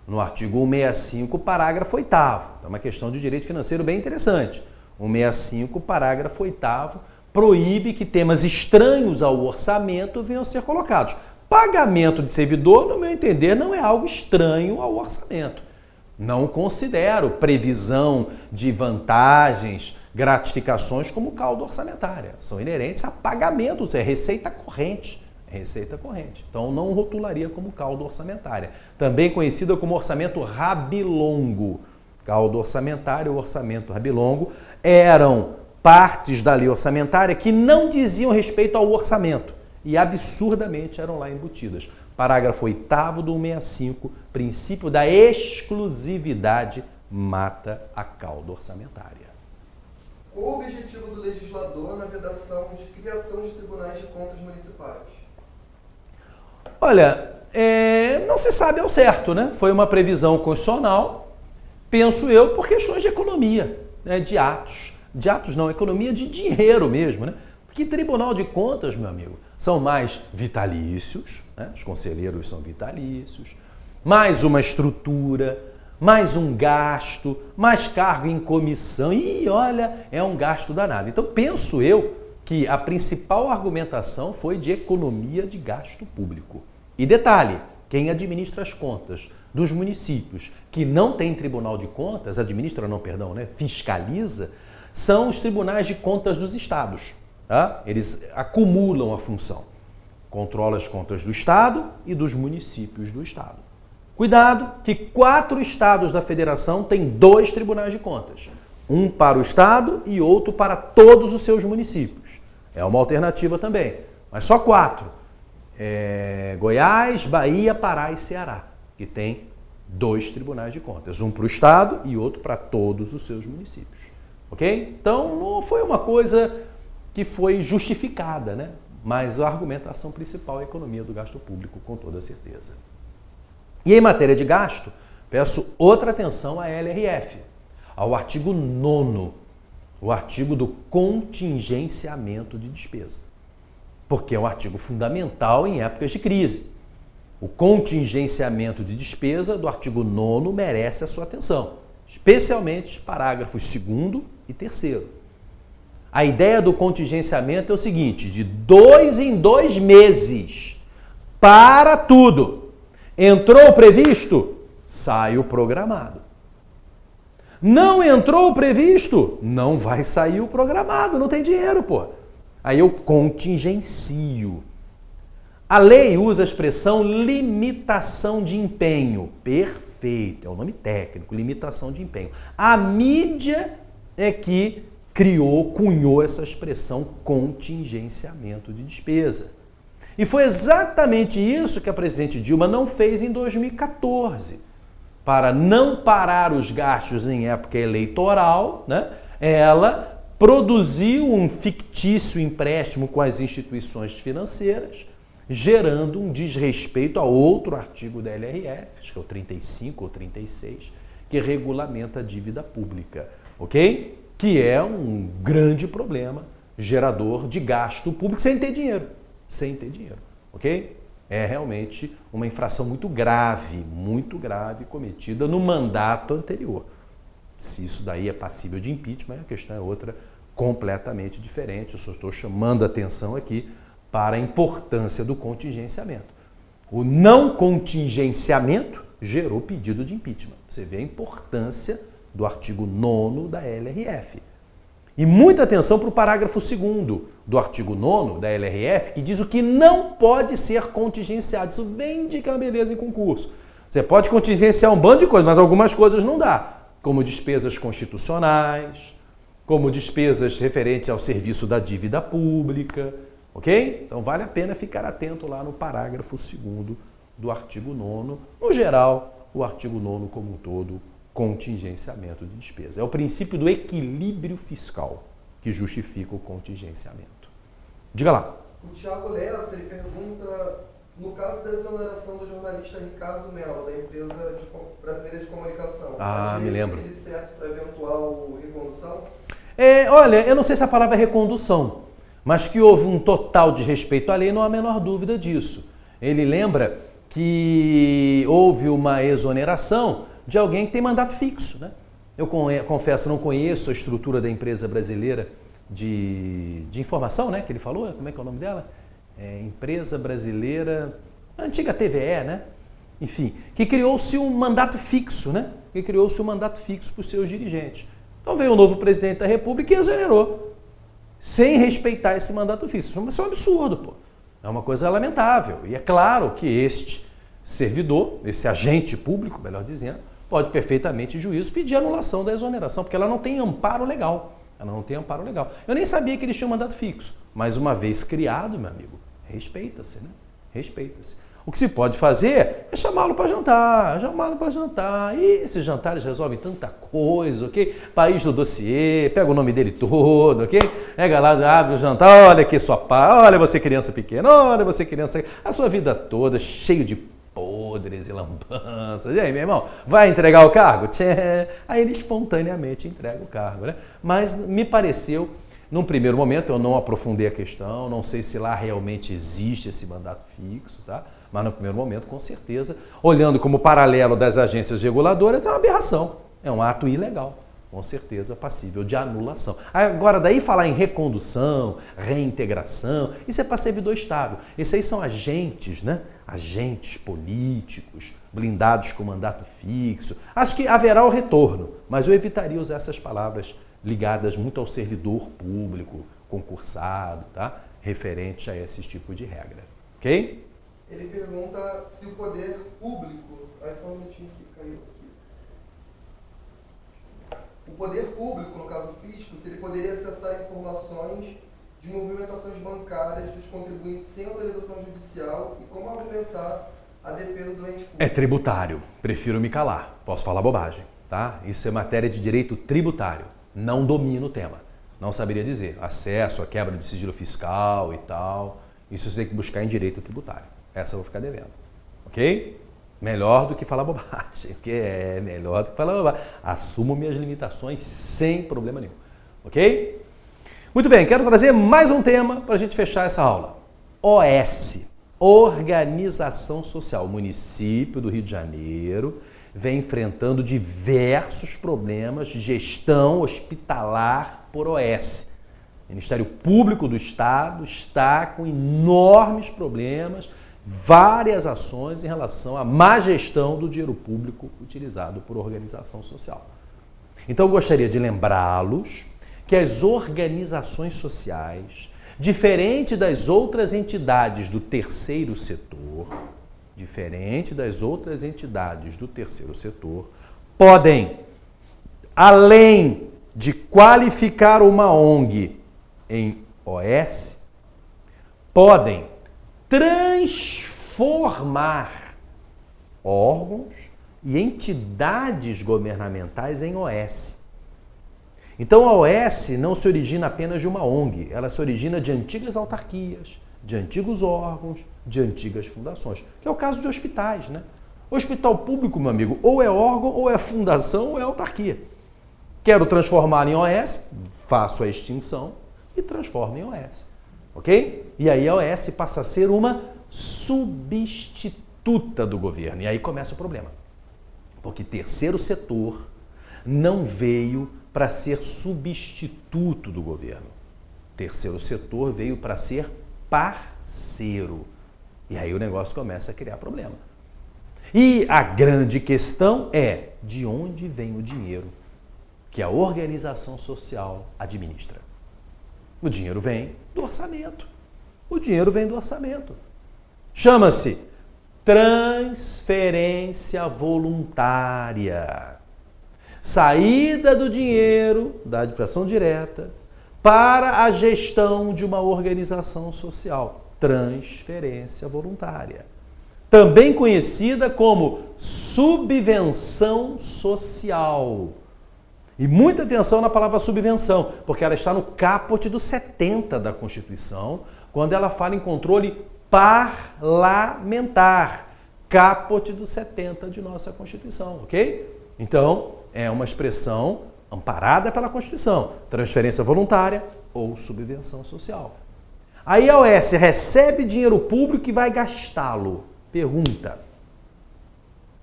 no artigo 165, parágrafo 8º. É uma questão de direito financeiro bem interessante. 165, parágrafo 8º, proíbe que temas estranhos ao orçamento venham a ser colocados. Pagamento de servidor, no meu entender, não é algo estranho ao orçamento. Não considero previsão de vantagens, gratificações como cauda orçamentária. São inerentes a pagamentos, é receita corrente. É receita corrente. Então não rotularia como cauda orçamentária. Também conhecida como orçamento rabilongo. Cauda orçamentária ou orçamento rabilongo eram partes da lei orçamentária que não diziam respeito ao orçamento e absurdamente eram lá embutidas. Parágrafo 8º do 165, princípio da exclusividade mata a cauda orçamentária. Qual o objetivo do legislador na vedação de criação de tribunais de contas municipais? Olha, não se sabe ao certo, né? Foi uma previsão constitucional, penso eu, por questões de economia, né? De atos não, economia de dinheiro mesmo, né? Porque Tribunal de Contas, meu amigo, são mais vitalícios, né? Os conselheiros são vitalícios, mais uma estrutura, mais um gasto, mais cargo em comissão, e olha, é um gasto danado. Então penso eu que a principal argumentação foi de economia de gasto público. E detalhe, quem administra as contas dos municípios que não tem tribunal de contas, fiscaliza, são os tribunais de contas dos estados. Tá? Eles acumulam a função. Controla as contas do estado e dos municípios do estado. Cuidado que 4 estados da federação têm 2 tribunais de contas. Um para o estado e outro para todos os seus municípios. É uma alternativa também, mas só 4. Goiás, Bahia, Pará e Ceará, que tem 2 tribunais de contas. Um para o estado e outro para todos os seus municípios. Ok? Então não foi uma coisa que foi justificada, né? Mas a argumentação principal é a economia do gasto público, com toda certeza. E em matéria de gasto, peço outra atenção à LRF, ao artigo 9º, o artigo do contingenciamento de despesa, porque é um artigo fundamental em épocas de crise. O contingenciamento de despesa do artigo 9º merece a sua atenção, especialmente parágrafos 2º e 3º. A ideia do contingenciamento é o seguinte, de 2 em 2 meses, para tudo. Entrou o previsto? Sai o programado. Não entrou o previsto? Não vai sair o programado, não tem dinheiro, pô. Aí eu contingencio. A lei usa a expressão limitação de empenho. Perfeito, é o nome técnico, limitação de empenho. A mídia é que cunhou essa expressão contingenciamento de despesa. E foi exatamente isso que a presidente Dilma não fez em 2014. Para não parar os gastos em época eleitoral, né, ela produziu um fictício empréstimo com as instituições financeiras, gerando um desrespeito a outro artigo da LRF, acho que é o 35 ou 36, que regulamenta a dívida pública, ok? Que é um grande problema gerador de gasto público sem ter dinheiro, ok? É realmente uma infração muito grave cometida no mandato anterior. Se isso daí é passível de impeachment, a questão é outra completamente diferente. Eu só estou chamando a atenção aqui para a importância do contingenciamento. O não contingenciamento gerou pedido de impeachment. Você vê a importância do artigo 9º da LRF. E muita atenção para o parágrafo 2º do artigo 9º da LRF, que diz o que não pode ser contingenciado. Isso vem de beleza em concurso. Você pode contingenciar um bando de coisas, mas algumas coisas não dá, como despesas constitucionais, como despesas referentes ao serviço da dívida pública, ok? Então vale a pena ficar atento lá no parágrafo 2º do artigo 9º. No geral, o artigo 9º como um todo, contingenciamento de despesa. É o princípio do equilíbrio fiscal que justifica o contingenciamento. Diga lá. O Thiago Lessa, ele pergunta, no caso da exoneração do jornalista Ricardo Mello, da empresa brasileira de comunicação, me lembro. Ele certo para eventual recondução? Olha, eu não sei se a palavra é recondução, mas que houve um total desrespeito à lei, não há a menor dúvida disso. Ele lembra que houve uma exoneração de alguém que tem mandato fixo, né? Eu confesso, não conheço a estrutura da empresa brasileira de informação, né? Que ele falou, como é que é o nome dela? Empresa Brasileira, a antiga TVE, né? Enfim, que criou-se um mandato fixo, né? Que criou-se um mandato fixo para os seus dirigentes. Então veio o novo presidente da República e exonerou, sem respeitar esse mandato fixo. Mas isso é um absurdo, pô. É uma coisa lamentável. E é claro que este servidor, esse agente público, melhor dizendo, pode perfeitamente, em juízo, pedir anulação da exoneração, porque ela não tem amparo legal. Ela não tem amparo legal. Eu nem sabia que eles tinham mandato fixo, mas uma vez criado, meu amigo, respeita-se, né? Respeita-se. O que se pode fazer é chamá-lo para jantar, E esses jantares resolvem tanta coisa, ok? País do dossiê, pega o nome dele todo, ok? Pega lá, abre o jantar, olha aqui sua pá, olha você criança pequena, olha você criança... A sua vida toda cheio de podres e lambanças. E aí, meu irmão, vai entregar o cargo? Tchê. Aí ele espontaneamente entrega o cargo, né? Mas me pareceu, num primeiro momento, eu não aprofundei a questão, não sei se lá realmente existe esse mandato fixo, tá? Mas no primeiro momento, com certeza, olhando como paralelo das agências reguladoras, é uma aberração, é um ato ilegal, com certeza passível de anulação. Agora, daí falar em recondução, reintegração, isso é para servidor estável. Esses aí são agentes, né? Agentes políticos, blindados com mandato fixo. Acho que haverá o retorno, mas eu evitaria usar essas palavras ligadas muito ao servidor público, concursado, tá? Referente a esse tipo de regra, ok? Ele pergunta se o poder público... Só um minutinho que caiu aqui. O poder público, no caso fisco, se ele poderia acessar informações de movimentações bancárias dos contribuintes sem autorização judicial e como argumentar a defesa do ente público. É tributário. Prefiro me calar. Posso falar bobagem, tá? Isso é matéria de direito tributário. Não domino o tema. Não saberia dizer. Acesso à quebra de sigilo fiscal e tal. Isso você tem que buscar em direito tributário. Essa eu vou ficar devendo. Ok? Melhor do que falar bobagem. Porque é melhor do que falar bobagem. Assumo minhas limitações sem problema nenhum. Ok? Muito bem, quero trazer mais um tema para a gente fechar essa aula. OS, Organização Social. O município do Rio de Janeiro vem enfrentando diversos problemas de gestão hospitalar por OS. O Ministério Público do Estado está com enormes problemas, várias ações em relação à má gestão do dinheiro público utilizado por organização social. Então, eu gostaria de lembrá-los que as organizações sociais, diferente das outras entidades do terceiro setor, podem, além de qualificar uma ONG em OS, podem transformar órgãos e entidades governamentais em OS. Então a OS não se origina apenas de uma ONG, ela se origina de antigas autarquias, de antigos órgãos, de antigas fundações, que é o caso de hospitais, né? Hospital público, meu amigo, ou é órgão, ou é fundação, ou é autarquia. Quero transformar em OS, faço a extinção e transformo em OS. Ok? E aí a OS passa a ser uma substituta do governo. E aí começa o problema. Porque terceiro setor não veio para ser substituto do governo. Terceiro setor veio para ser parceiro. E aí o negócio começa a criar problema. E a grande questão é de onde vem o dinheiro que a organização social administra. O dinheiro vem do orçamento. Chama-se transferência voluntária. Saída do dinheiro da administração direta para a gestão de uma organização social. Transferência voluntária. Também conhecida como subvenção social. E muita atenção na palavra subvenção, porque ela está no caput do 70 da Constituição, quando ela fala em controle parlamentar. Caput do 70 de nossa Constituição, ok? Então, é uma expressão amparada pela Constituição. Transferência voluntária ou subvenção social. Aí a OS recebe dinheiro público e vai gastá-lo. Pergunta: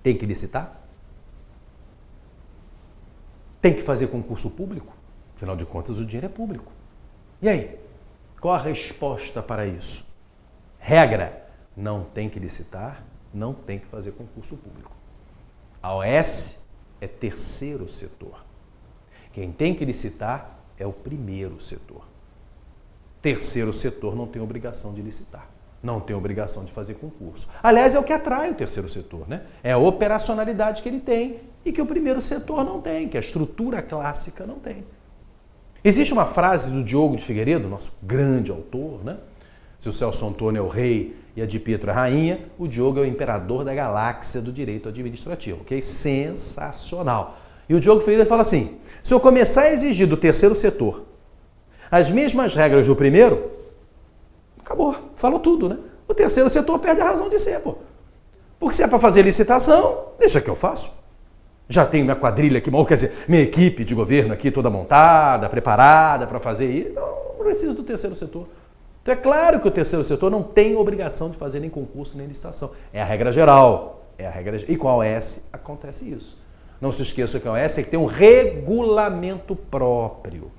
tem que licitar? Tem que fazer concurso público? Afinal de contas, o dinheiro é público. E aí? Qual a resposta para isso? Regra: não tem que licitar, não tem que fazer concurso público. A OS é terceiro setor. Quem tem que licitar é o primeiro setor. Terceiro setor não tem obrigação de licitar. não tem obrigação de fazer concurso. Aliás, é o que atrai o terceiro setor, né? É a operacionalidade que ele tem e que o primeiro setor não tem, que a estrutura clássica não tem. Existe uma frase do Diogo de Figueiredo, nosso grande autor, né? Se o Celso Antônio é o rei e a de Pietro é a rainha, o Diogo é o imperador da galáxia do direito administrativo, ok? Sensacional. E o Diogo Figueiredo fala assim, se eu começar a exigir do terceiro setor as mesmas regras do primeiro, acabou, falou tudo, né? O terceiro setor perde a razão de ser, pô. Porque se é para fazer licitação, deixa que eu faço. Já tenho minha quadrilha aqui, quer dizer, minha equipe de governo aqui toda montada, preparada para fazer isso. Não preciso do terceiro setor. Então é claro que o terceiro setor não tem obrigação de fazer nem concurso nem licitação. É a regra geral. E com a OS acontece isso. Não se esqueça que a OS tem que ter um regulamento próprio,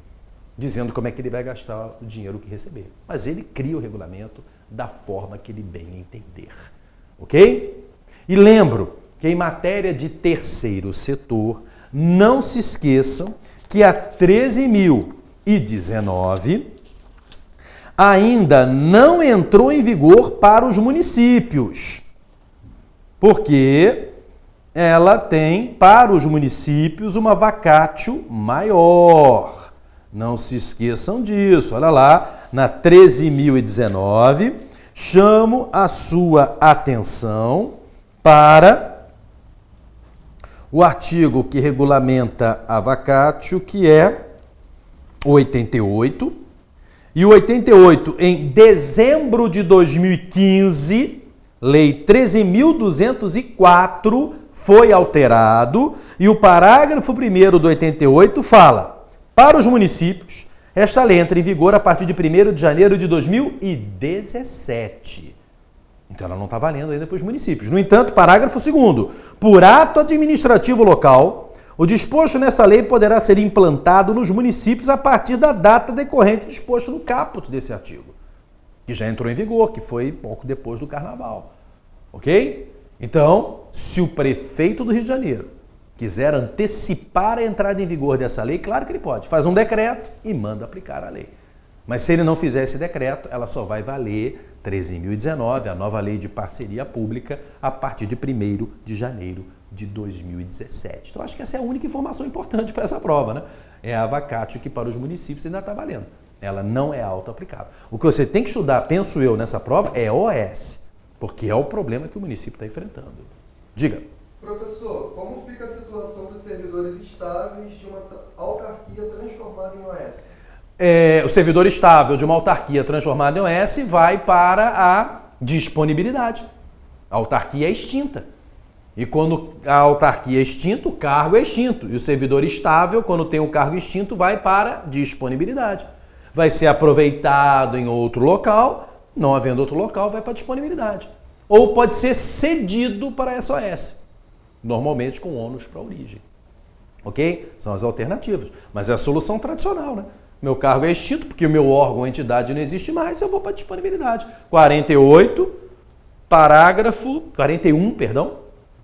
dizendo como é que ele vai gastar o dinheiro que receber. Mas ele cria o regulamento da forma que ele bem entender. Ok? E lembro que em matéria de terceiro setor, não se esqueçam que a 13.019 ainda não entrou em vigor para os municípios, porque ela tem para os municípios uma vacatio maior. Não se esqueçam disso. Olha lá, na 13.019, chamo a sua atenção para o artigo que regulamenta a vacatio, que é o 88. E o 88, em dezembro de 2015, Lei 13.204 foi alterado e o parágrafo 1º do 88 fala: para os municípios, esta lei entra em vigor a partir de 1º de janeiro de 2017. Então ela não está valendo ainda para os municípios. No entanto, parágrafo 2º, por ato administrativo local, o disposto nessa lei poderá ser implantado nos municípios a partir da data decorrente do disposto no caput desse artigo, que já entrou em vigor, que foi pouco depois do Carnaval. Ok? Então, se o prefeito do Rio de Janeiro quiser antecipar a entrada em vigor dessa lei, claro que ele pode. Faz um decreto e manda aplicar a lei. Mas se ele não fizer esse decreto, ela só vai valer 13.019, a nova lei de parceria pública, a partir de 1º de janeiro de 2017. Então, acho que essa é a única informação importante para essa prova, né? É a vacatio que para os municípios ainda está valendo. Ela não é auto-aplicável. O que você tem que estudar, penso eu, nessa prova é OS, porque é o problema que o município está enfrentando. Diga. Professor, como fica a situação dos servidores estáveis de uma autarquia transformada em OS? O servidor estável de uma autarquia transformada em OS vai para a disponibilidade. A autarquia é extinta. E quando a autarquia é extinta, o cargo é extinto. E o servidor estável, quando tem o cargo extinto, vai para disponibilidade. Vai ser aproveitado em outro local, não havendo outro local, vai para disponibilidade. Ou pode ser cedido para a SOS, normalmente com ônus para a origem. Ok? São as alternativas. Mas é a solução tradicional, né? Meu cargo é extinto porque o meu órgão ou entidade não existe mais, eu vou para a disponibilidade. 41,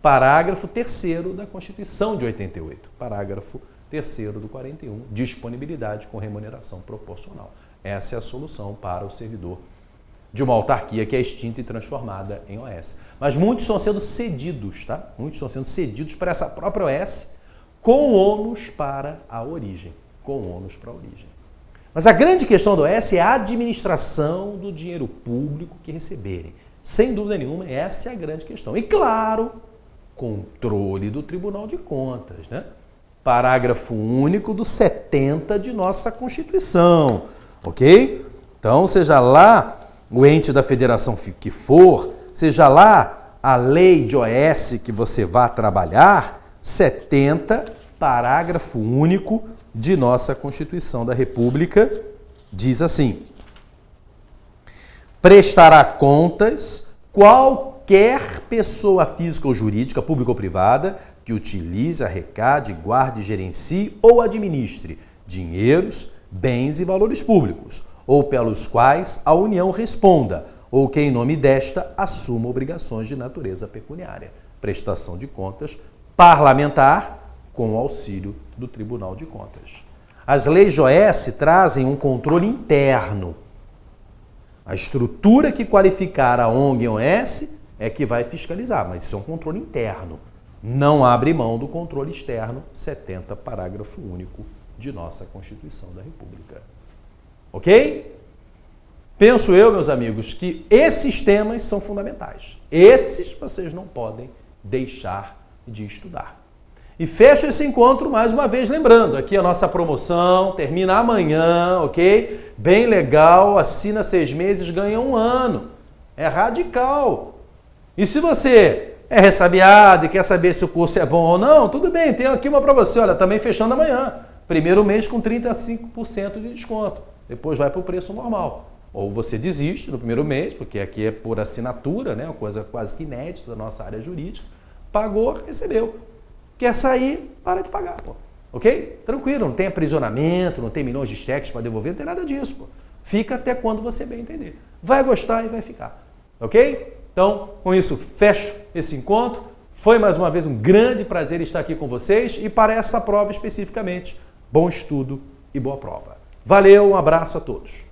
parágrafo 3º da Constituição de 88. Parágrafo 3º do 41, disponibilidade com remuneração proporcional. Essa é a solução para o servidor de uma autarquia que é extinta e transformada em OS. Mas muitos estão sendo cedidos, tá? Muitos estão sendo cedidos para essa própria OS com ônus para a origem. Com ônus para a origem. Mas a grande questão do OS é a administração do dinheiro público que receberem. Sem dúvida nenhuma, essa é a grande questão. E claro, controle do Tribunal de Contas, né? Parágrafo único do 70 de nossa Constituição, ok? Então, seja lá o ente da federação que for, seja lá a lei de OS que você vá trabalhar, 70, parágrafo único de nossa Constituição da República, diz assim: prestará contas qualquer pessoa física ou jurídica, pública ou privada, que utilize, arrecade, guarde, gerencie ou administre dinheiros, bens e valores públicos, ou pelos quais a União responda, ou que em nome desta assuma obrigações de natureza pecuniária. Prestação de contas parlamentar com o auxílio do Tribunal de Contas. As leis de OS trazem um controle interno. A estrutura que qualificar a ONG e OS é que vai fiscalizar, mas isso é um controle interno. Não abre mão do controle externo, 70, parágrafo único de nossa Constituição da República. Ok? Penso eu, meus amigos, que esses temas são fundamentais. Esses vocês não podem deixar de estudar. E fecho esse encontro mais uma vez lembrando, aqui a nossa promoção termina amanhã, ok? Bem legal, assina 6 meses, ganha 1 ano. É radical. E se você é ressabiado e quer saber se o curso é bom ou não, tudo bem, tem aqui uma para você, olha, também fechando amanhã. Primeiro mês com 35% de desconto, depois vai para o preço normal. Ou você desiste no primeiro mês, porque aqui é por assinatura, né? Uma coisa quase que inédita da nossa área jurídica. Pagou, recebeu. Quer sair, para de pagar, pô. Ok? Tranquilo, não tem aprisionamento, não tem milhões de cheques para devolver, não tem nada disso, pô. Fica até quando você bem entender. Vai gostar e vai ficar. Ok? Então, com isso, fecho esse encontro. Foi mais uma vez um grande prazer estar aqui com vocês e para essa prova especificamente, bom estudo e boa prova. Valeu, um abraço a todos.